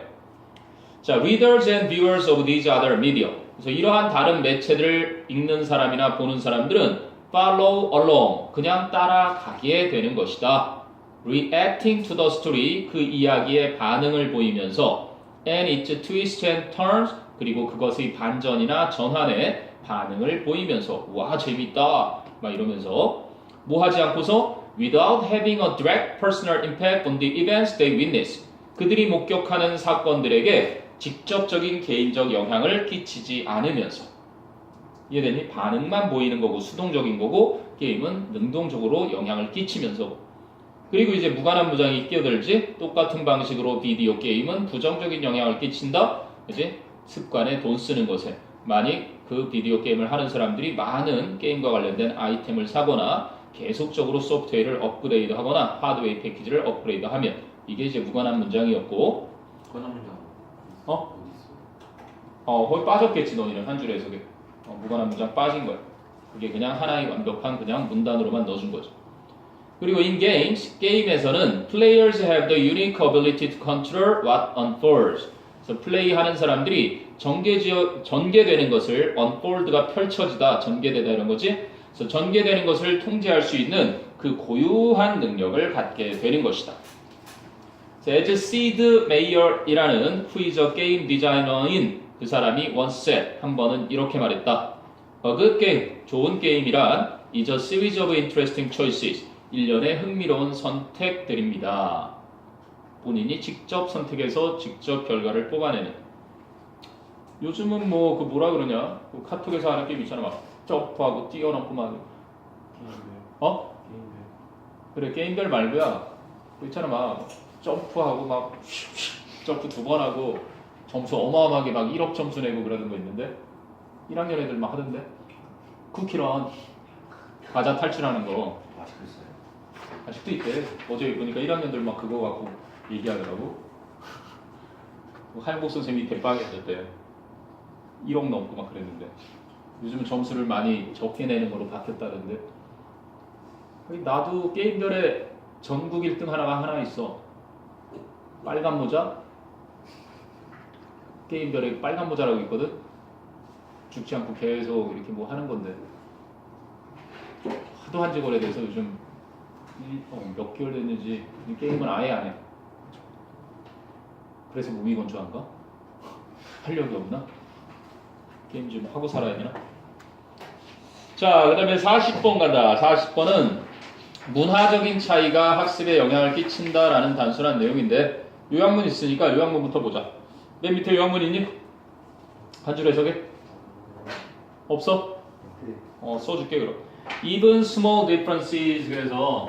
자, readers and viewers of these other media. 그래서 이러한 다른 매체들을 읽는 사람이나 보는 사람들은 follow along, 그냥 따라가게 되는 것이다. reacting to the story, 그 이야기에 반응을 보이면서 and its twists and turns, 그리고 그것의 반전이나 전환에 반응을 보이면서 와 재밌다 막 이러면서 뭐 하지 않고서 without having a direct personal impact on the events they witness, 그들이 목격하는 사건들에게 직접적인 개인적 영향을 끼치지 않으면서. 이해되니? 반응만 보이는 거고 수동적인 거고 게임은 능동적으로 영향을 끼치면서. 그리고 이제 무관한 문장이 끼어들지. 똑같은 방식으로 비디오 게임은 부정적인 영향을 끼친다. 그지? 습관에 돈 쓰는 것에. 만약 그 비디오 게임을 하는 사람들이 많은 게임과 관련된 아이템을 사거나 계속적으로 소프트웨어를 업그레이드 하거나 하드웨어 패키지를 업그레이드 하면 이게 이제 무관한 문장이었고. 무관한 문장 거기 빠졌겠지. 너희는 한 줄 해석에. 무관한 문장 빠진 거야. 그게 그냥 하나의 완벽한 그냥 문단으로만 넣어준 거죠. 그리고 in games, 게임에서는 players have the unique ability to control what unfolds. 그래서 플레이하는 사람들이 전개되는 것을 unfold가 펼쳐지다, 전개되다 이런 거지. 그래서 전개되는 것을 통제할 수 있는 그 고유한 능력을 갖게 되는 것이다. as Sid Meier이라는 who is a game designer인 그 사람이 once said, 한 번은 이렇게 말했다. A good game, 좋은 게임이란 is a series of interesting choices, 일련의 흥미로운 선택들입니다. 본인이 직접 선택해서 직접 결과를 뽑아내는. 요즘은 뭐 그 뭐라 그러냐? 그 카톡에서 하는 게임 있잖아. 막 점프하고 뛰어넘고 막 게임들. 어? 게임들. 그래 게임별 말고야 그 있잖아 막 점프하고 막 점프 2번 하고 점수 어마어마하게 막 1억 점수 내고 그러는 거 있는데 1학년 애들 막 하던데 쿠키런 과자 탈출하는 거 아직도 있어요. 아직도 있대. 어제 보니까 1학년들 막 그거 갖고 얘기하더라고. 하영복 선생님이 대빵했었대. 1억 넘고 막 그랬는데 요즘은 점수를 많이 적게 내는 거로 바뀌었다던데. 나도 게임별에 전국 1등 하나 있어. 빨간 모자. 게임별에 빨간 모자라고 있거든. 죽지 않고 계속 이렇게 뭐 하는 건데 하도 한지 오래돼서 요즘 몇 개월 됐는지 게임은 아예 안 해. 그래서 몸이 건조한가? 활력이 없나? 게임 좀 하고 살아야 되나? 자, 그 다음에 40번 간다. 40번은 문화적인 차이가 학습에 영향을 끼친다라는 단순한 내용인데 요약문 있으니까 요약문부터 보자. 맨 밑에 요약문 있니? 한 줄 해석해? 없어? 써줄게 그럼. Even small differences 그래서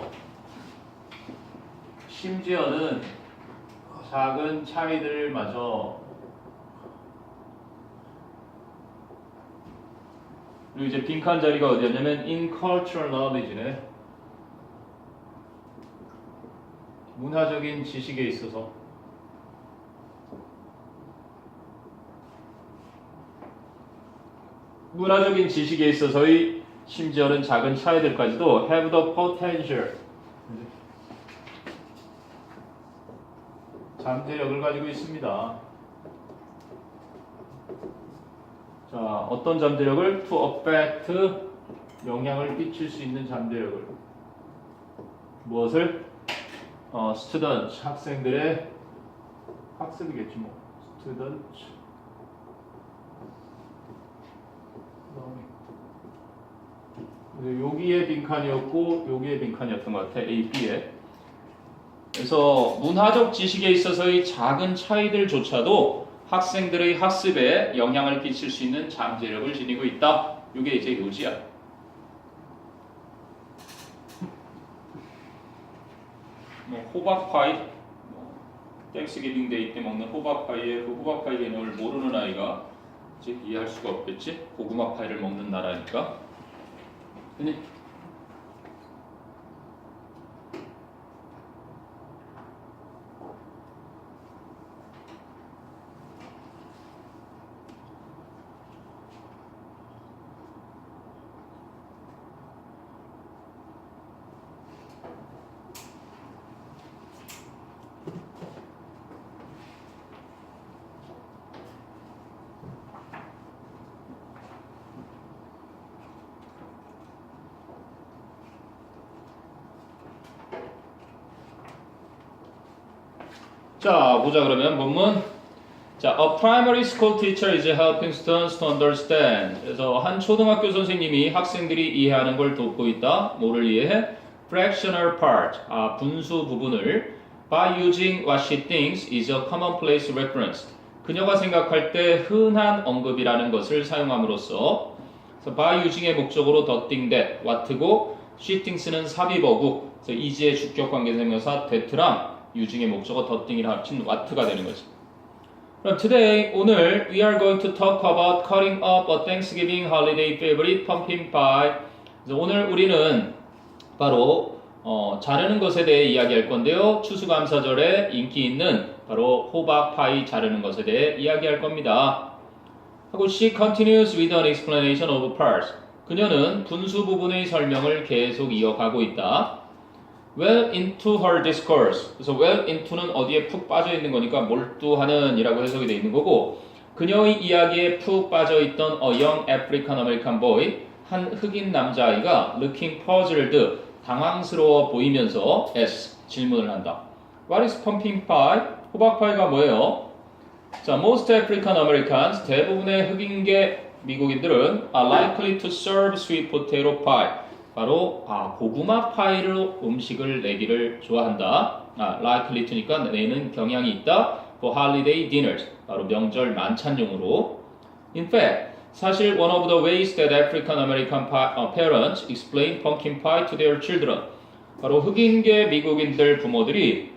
심지어는 작은 차이들마저 그리고 이제 빈칸 자리가 어디였냐면 in cultural knowledge네. 문화적인 지식에 있어서 문화적인 지식에 있어서의 심지어는 작은 차이들까지도 have the potential 잠재력을 가지고 있습니다. 자, 어떤 잠재력을? to affect 영향을 끼칠 수 있는 잠재력을 무엇을? student 학생들의 학습이겠지 뭐 student 여기에 빈칸이었고 여기에 빈칸이었던 것 같아. A, B에. 그래서 문화적 지식에 있어서의 작은 차이들조차도 학생들의 학습에 영향을 끼칠 수 있는 잠재력을 지니고 있다. 이게 이제 요지야. 뭐 호박파이, 땡스기빙 데이 때 먹는 호박파이의 그 호박파이 개념을 모르는 아이가 이제 이해할 수가 없겠지. 고구마 파이를 먹는 나라니까. 근데 자, 보자 그러면 본문. 자, a primary school teacher is helping students to understand. 그래서 한 초등학교 선생님이 학생들이 이해하는 걸 돕고 있다. 뭐를 이해해? fractional part, 분수 부분을 by using what she thinks is a commonplace reference. 그녀가 생각할 때 흔한 언급이라는 것을 사용함으로써 그래서 by using의 목적으로 the thing that, what고 she things는 삽입어구, 그래서 is의 주격 관계대명사 that랑 using의 목적어 the thing이랑 합친 what가 되는 거지. 그럼 today, 오늘 we are going to talk about cutting up a Thanksgiving holiday favorite pumpkin pie. 그래서 오늘 우리는 바로 자르는 것에 대해 이야기할 건데요. 추수감사절에 인기 있는 바로 호박 파이 자르는 것에 대해 이야기할 겁니다. 하고 she continues with an explanation of parts. 그녀는 분수 부분의 설명을 계속 이어가고 있다. well into her discourse. 그래서 well into는 어디에 푹 빠져 있는 거니까 몰두하는 이라고 해석이 되어 있는 거고 그녀의 이야기에 푹 빠져 있던 a young African American boy 한 흑인 남자아이가 looking puzzled 당황스러워 보이면서 as 질문을 한다. What is pumpkin pie? 호박파이가 뭐예요? 자, most African Americans 대부분의 흑인계 미국인들은 are likely to serve sweet potato pie. 바로 고구마 파이로 음식을 내기를 좋아한다. likely to니까 내는 경향이 있다. for holiday dinners. 바로 명절 만찬용으로. In fact, 사실 one of the ways that African American parents explain pumpkin pie to their children. 바로 흑인계 미국인들 부모들이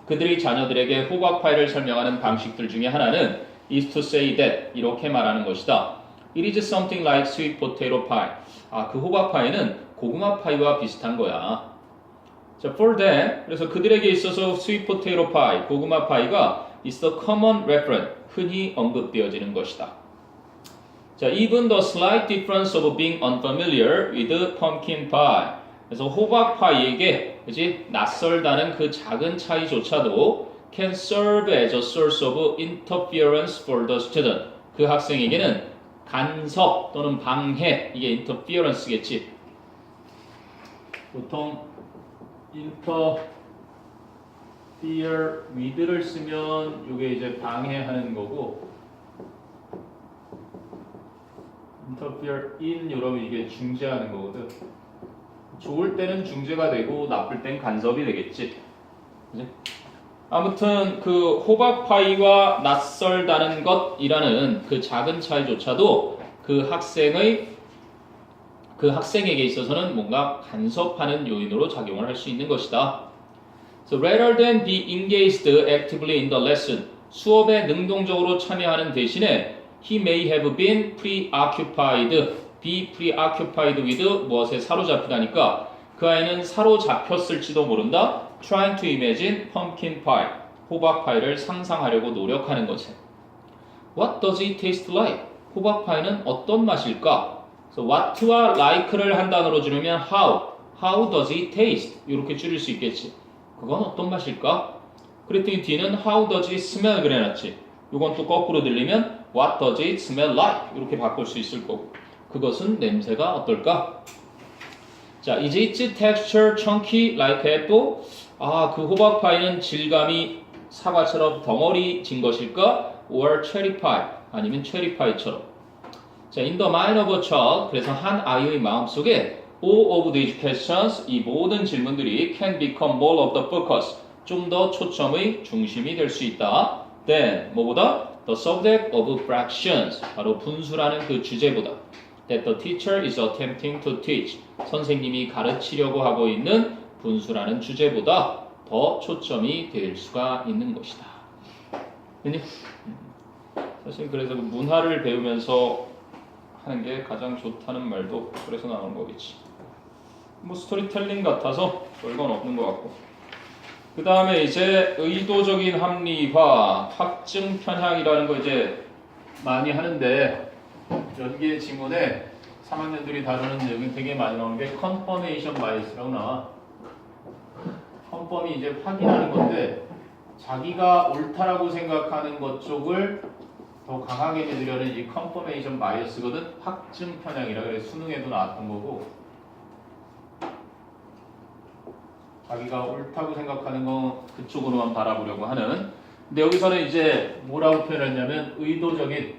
그들의 자녀들에게 호박파이를 설명하는 방식들 중에 하나는 is to say that 이렇게 말하는 것이다. It is something like sweet potato pie. 그 호박파이는 고구마 파이와 비슷한 거야. 자, for them, 그래서 그들에게 있어서 sweet potato pie, 고구마 파이가 is the common reference, 흔히 언급되어지는 것이다. 자, even the slight difference of being unfamiliar with pumpkin pie. 그래서 호박파이에게 그지 낯설다는 그 작은 차이조차도 can serve as a source of interference for the student. 그 학생에게는 간섭 또는 방해, 이게 interference겠지. 보통 interfere with를 쓰면 이게 이제 방해하는 거고, interfere in 이러면 이게 중재하는 거거든. 좋을 때는 중재가 되고 나쁠 땐 간섭이 되겠지. 그치? 아무튼 그 호박파이와 낯설다는 것이라는 그 작은 차이조차도 그 학생에게 있어서는 뭔가 간섭하는 요인으로 작용을 할 수 있는 것이다. So rather than be engaged actively in the lesson, 수업에 능동적으로 참여하는 대신에 he may have been be preoccupied with 무엇에 사로잡히다니까 그 아이는 사로잡혔을지도 모른다. Trying to imagine pumpkin pie, 호박파이를 상상하려고 노력하는 거지. What does it taste like? 호박파이는 어떤 맛일까? So what와 like를 한 단어로 줄이면 how does it taste? 이렇게 줄일 수 있겠지. 그건 어떤 맛일까? 그랬더니 D는 how does it smell 그래놨지. 이건 또 거꾸로 들리면 what does it smell like? 이렇게 바꿀 수 있을 거고. 그것은 냄새가 어떨까? 자, is its texture chunky like apple? 그 호박파이는 질감이 사과처럼 덩어리진 것일까? Or cherry pie? 아니면 체리파이처럼. 자, in the mind of a child, 그래서 한 아이의 마음속에 all of these questions, 이 모든 질문들이 can become more of the focus, 좀 더 초점의 중심이 될 수 있다. Then, 뭐보다? The subject of fractions, 바로 분수라는 그 주제보다. That the teacher is attempting to teach, 선생님이 가르치려고 하고 있는 분수라는 주제보다 더 초점이 될 수가 있는 것이다. 사실 그래서 문화를 배우면서 하는 게 가장 좋다는 말도 그래서 나오는 거겠지. 뭐 스토리텔링 같아서 별건 없는 것 같고. 그 다음에 이제 의도적인 합리화, 확증 편향이라는 거 이제 많이 하는데 연계 지문에 3학년들이 다루는 내용이 되게 많이 나오는 게 confirmation bias라고 나와. 컨펌이 이제 확인하는 건데 자기가 옳다라고 생각하는 것 쪽을 더 강하게 믿으려는 이 confirmation bias거든. 확증 편향이라 그래. 수능에도 나왔던 거고. 자기가 옳다고 생각하는 건 그쪽으로만 바라보려고 하는. 근데 여기서는 이제 뭐라고 표현했냐면 의도적인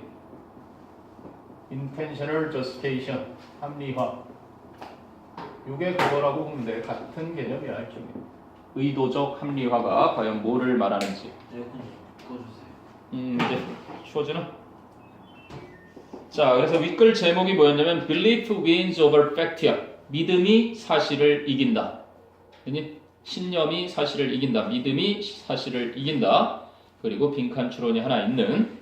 intentional justification, 합리화. 이게 그거라고 보면 돼. 같은 개념이야. 일종의. 의도적 합리화가 과연 뭐를 말하는지. 이제 추워지나? 자, 그래서 윗글 제목이 뭐였냐면 Belief wins over fact이야. 믿음이 사실을 이긴다. 신념이 사실을 이긴다. 믿음이 사실을 이긴다. 그리고 빈칸 추론이 하나 있는.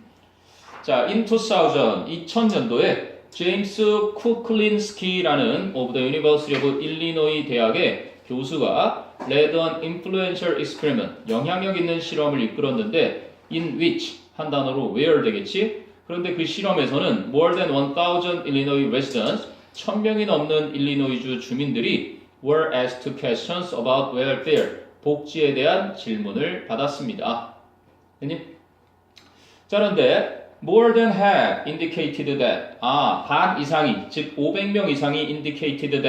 자, in 2000년도에 제임스 쿠클린스키라는 of the University of Illinois 대학의 교수가 led an influential experiment, 영향력 있는 실험을 이끌었는데 in which 한 단어로 where 되겠지? 그런데 그 실험에서는 more than 1,000 Illinois residents, 1000명이 넘는 일리노이주 주민들이 were asked questions about welfare, 복지에 대한 질문을 받았습니다. 자, 그런데 more than half indicated that, 반 이상이, 즉 500명 이상이 indicated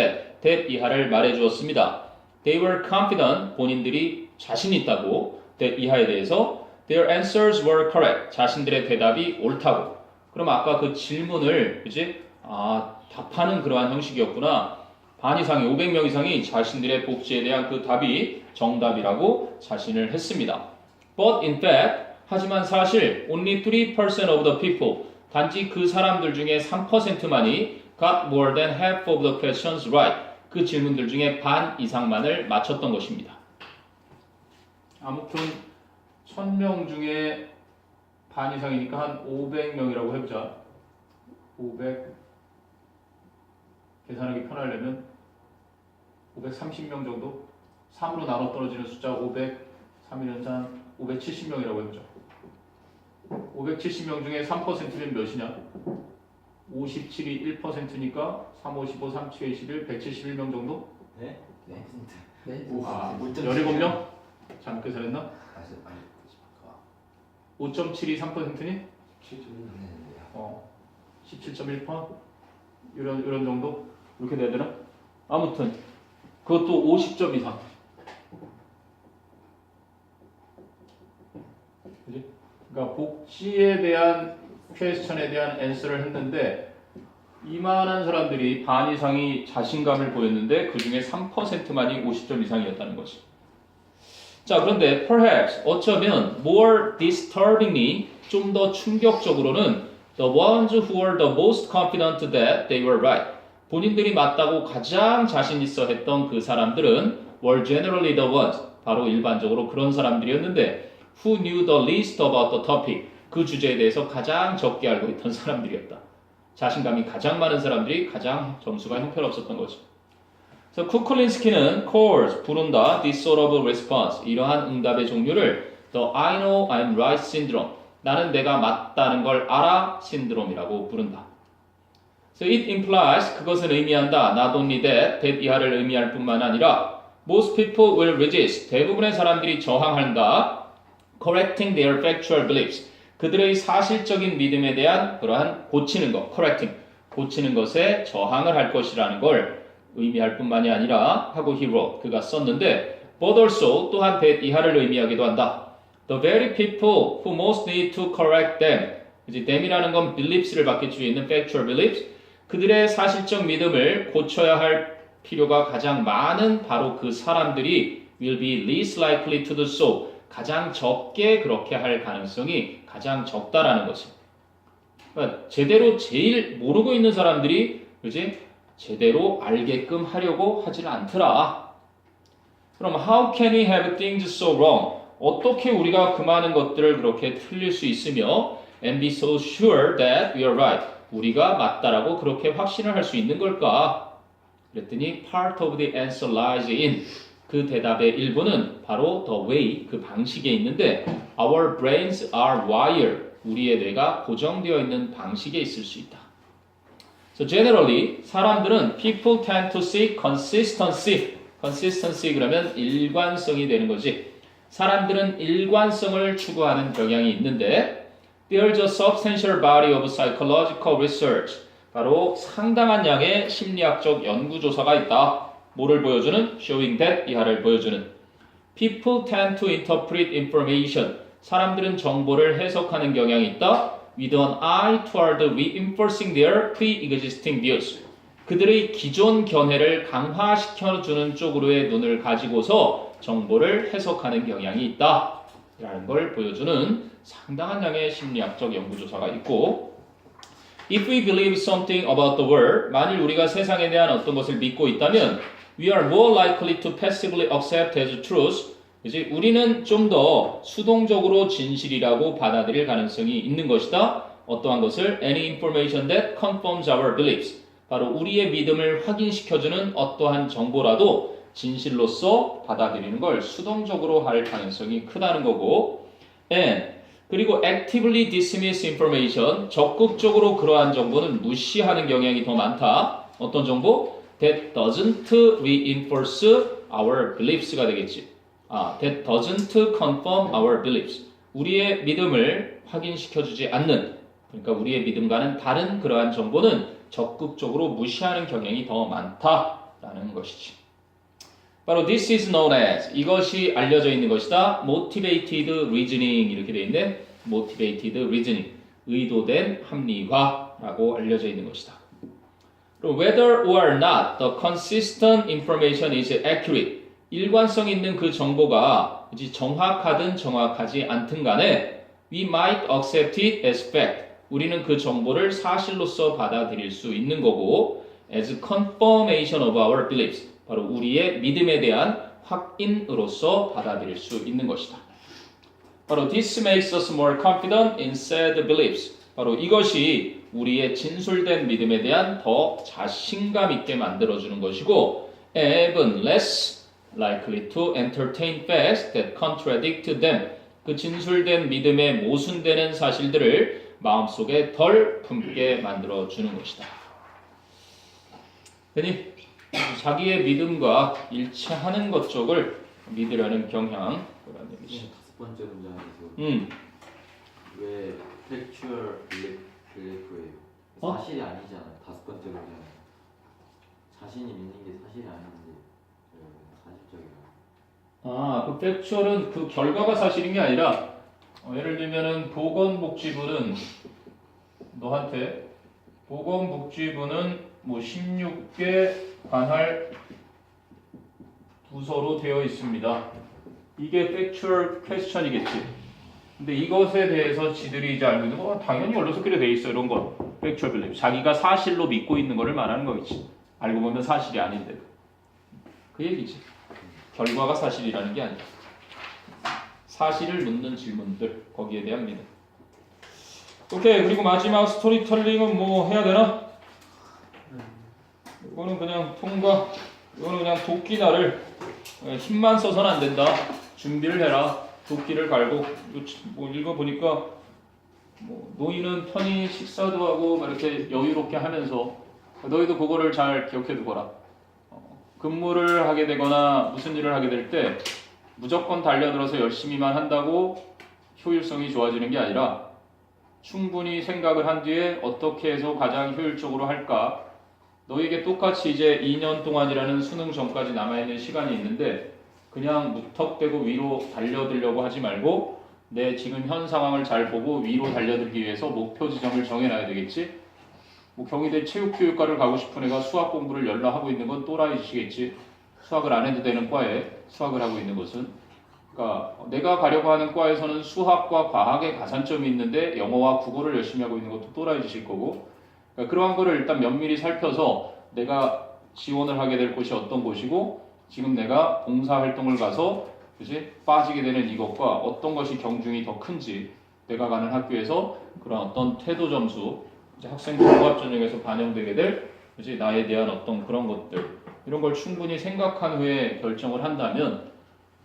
that 이하를 말해주었습니다. They were confident, 본인들이 자신 있다고, that 이하에 대해서. Their answers were correct, 자신들의 대답이 옳다고. 그럼 아까 그 질문을, 그지? 답하는 그러한 형식이었구나. 반 이상이, 500명 이상이 자신들의 복지에 대한 그 답이 정답이라고 자신을 했습니다. But in fact, 하지만 사실 only 3% of the people, 단지 그 사람들 중에 3%만이 got more than half of the questions right. 그 질문들 중에 반 이상만을 맞췄던 것입니다. 아무튼 1000명 중에 반 이상이니까 한 500명이라고 해보자. 500 계산하기 편하려면 530명 정도? 3으로 나눠 떨어지는 숫자 500, 3일연산 570명이라고 해보자. 570명 중에 3%면 몇이냐? 57이 1%니까 3, 55, 3, 7, 21, 171명 정도? 네? 네? 네? 아, 17명? 잘못 계산했나? 아니 5.7이 3%니? 7.1. 17.1%? 이런 정도? 이렇게 돼야 되나? 아무튼 그것도 50점 이상. 그지? 그러니까 복지에 대한 퀘스천에 대한 앤서를 했는데 이만한 사람들이 반 이상이 자신감을 보였는데 그 중에 3%만이 50점 이상이었다는 거지. 자, 그런데 perhaps 어쩌면 more disturbingly 좀 더 충격적으로는 the ones who were the most confident that they were right. 본인들이 맞다고 가장 자신 있어 했던 그 사람들은 were generally the ones. 바로 일반적으로 그런 사람들이었는데 who knew the least about the topic. 그 주제에 대해서 가장 적게 알고 있던 사람들이었다. 자신감이 가장 많은 사람들이 가장 점수가 형편없었던 거죠. 그래서 쿠클린스키는 calls, 부른다, this sort of response, 이러한 응답의 종류를 the I know I'm right syndrome, 나는 내가 맞다는 걸 알아 신드롬이라고 부른다. So it implies, 그것은 의미한다, not only that 이하를 의미할 뿐만 아니라 most people will resist, 대부분의 사람들이 저항한다, correcting their factual beliefs, 그들의 사실적인 믿음에 대한 그러한 고치는 것, correcting, 고치는 것에 저항을 할 것이라는 걸 의미할 뿐만이 아니라 하고 he wrote, 그가 썼는데 but also 또한 that 이하를 의미하기도 한다. The very people who most need to correct them, 이제 them이라는 건 beliefs를 받기 주에 있는 factual beliefs, 그들의 사실적 믿음을 고쳐야 할 필요가 가장 많은 바로 그 사람들이 will be least likely to do so, 가장 적게 그렇게 할 가능성이 가장 적다라는 거지. 그러니까 제대로 제일 모르고 있는 사람들이 그지 제대로 알게끔 하려고 하지는 않더라. 그럼 how can we have things so wrong? 어떻게 우리가 그 많은 것들을 그렇게 틀릴 수 있으며 and be so sure that we are right? 우리가 맞다라고 그렇게 확신을 할 수 있는 걸까? 그랬더니 part of the answer lies in, 그 대답의 일부는 바로 the way, 그 방식에 있는데 our brains are wired, 우리의 뇌가 고정되어 있는 방식에 있을 수 있다. So generally 사람들은 people tend to seek consistency. consistency 그러면 일관성이 되는 거지. 사람들은 일관성을 추구하는 경향이 있는데 there's a substantial body of psychological research. 바로 상당한 양의 심리학적 연구조사가 있다. 뭐를 보여주는? showing that 이하를 보여주는. People tend to interpret information. 사람들은 정보를 해석하는 경향이 있다. with an eye toward reinforcing their pre-existing views. 그들의 기존 견해를 강화시켜주는 쪽으로의 눈을 가지고서 정보를 해석하는 경향이 있다. 라는 걸 보여주는 상당한 양의 심리학적 연구조사가 있고 If we believe something about the world, 만일 우리가 세상에 대한 어떤 것을 믿고 있다면 we are more likely to passively accept as truth. 이제 우리는 좀 더 수동적으로 진실이라고 받아들일 가능성이 있는 것이다. 어떠한 것을 any information that confirms our beliefs. 바로 우리의 믿음을 확인시켜주는 어떠한 정보라도 진실로서 받아들이는 걸 수동적으로 할 가능성이 크다는 거고 and 그리고 actively dismiss information, 적극적으로 그러한 정보는 무시하는 경향이 더 많다. 어떤 정보? That doesn't reinforce our beliefs가 되겠지. That doesn't confirm our beliefs. 우리의 믿음을 확인시켜주지 않는, 그러니까 우리의 믿음과는 다른 그러한 정보는 적극적으로 무시하는 경향이 더 많다라는 것이지. 바로 this is known as, 이것이 알려져 있는 것이다. motivated reasoning 이렇게 되어 있는데 motivated reasoning, 의도된 합리화라고 알려져 있는 것이다. 그럼 whether or not the consistent information is accurate, 일관성 있는 그 정보가 정확하든 정확하지 않든 간에 we might accept it as fact, 우리는 그 정보를 사실로서 받아들일 수 있는 거고 as confirmation of our beliefs 바로 우리의 믿음에 대한 확인으로서 받아들일 수 있는 것이다. 바로 this makes us more confident in said beliefs. 바로 이것이 우리의 진술된 믿음에 대한 더 자신감 있게 만들어주는 것이고 even less likely to entertain facts that contradict them. 그 진술된 믿음에 모순되는 사실들을 마음속에 덜 품게 만들어주는 것이다. 되니 자기의 믿음과 일치하는 것 쪽을 믿으려는 경향 그런 얘기지. 다섯 번째 문장에서 왜 factual belief예요? 사실이 아니잖아요. 다섯 번째 문장 자신이 믿는 게 사실이 아닌지 사실적이라. 그 팩추얼은 그 결과가 사실인 게 아니라 예를 들면은 보건복지부는 너한테 보건복지부는 뭐 16개 관할 부서로 되어 있습니다. 이게 팩추얼 퀘스천이겠지. 근데 이것에 대해서 지들이 이제 알고 있는 거 당연히 언론서끼리 돼 있어 이런 거. 팩추얼 빌리프. 자기가 사실로 믿고 있는 거를 말하는 거겠지. 알고 보면 사실이 아닌데. 그 얘기지. 결과가 사실이라는 게 아니야. 사실을 묻는 질문들 거기에 대한 믿음. 오케이. 그리고 마지막 스토리텔링은 뭐 해야 되나? 이거는 그냥 통과. 이거는 그냥 도끼날을 힘만 써서는 안 된다. 준비를 해라. 도끼를 갈고 뭐 읽어보니까 뭐 노인은 편히 식사도 하고 막 이렇게 여유롭게 하면서 너희도 그거를 잘 기억해 두거라. 근무를 하게 되거나 무슨 일을 하게 될 때 무조건 달려들어서 열심히만 한다고 효율성이 좋아지는 게 아니라 충분히 생각을 한 뒤에 어떻게 해서 가장 효율적으로 할까. 너에게 똑같이 이제 2년 동안이라는 수능 전까지 남아있는 시간이 있는데 그냥 무턱대고 위로 달려들려고 하지 말고 내 지금 현 상황을 잘 보고 위로 달려들기 위해서 목표 지점을 정해놔야 되겠지. 뭐 경희대 체육교육과를 가고 싶은 애가 수학 공부를 열라 하고 있는 건 또라이 짓이겠지. 수학을 안 해도 되는 과에 수학을 하고 있는 것은. 그러니까 내가 가려고 하는 과에서는 수학과 과학에 가산점이 있는데 영어와 국어를 열심히 하고 있는 것도 또라이 짓일 거고. 그러니까 그러한 거를 일단 면밀히 살펴서 내가 지원을 하게 될 곳이 어떤 곳이고 지금 내가 봉사활동을 가서 그치? 빠지게 되는 이것과 어떤 것이 경중이 더 큰지 내가 가는 학교에서 그런 어떤 태도 점수 이제 학생들 종합전형에서 반영되게 될 그치? 나에 대한 어떤 그런 것들 이런 걸 충분히 생각한 후에 결정을 한다면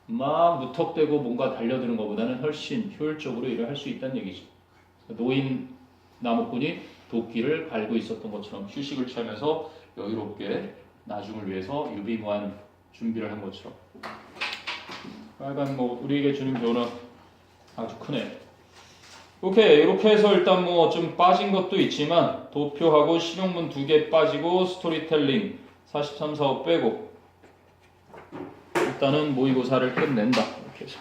막 무턱대고 뭔가 달려드는 것보다는 훨씬 효율적으로 일을 할 수 있다는 얘기지. 노인 나무꾼이 도끼를 갈고 있었던 것처럼 휴식을 취하면서 여유롭게 나중을 위해서 유비무한 준비를 한 것처럼. 하여간 뭐 우리에게 주는 교훈은 아주 크네. 오케이. 이렇게 해서 일단 뭐 좀 빠진 것도 있지만 도표하고 실용문 2개 빠지고 스토리텔링 43, 45 빼고 일단은 모의고사를 끝낸다. 이렇게 해서.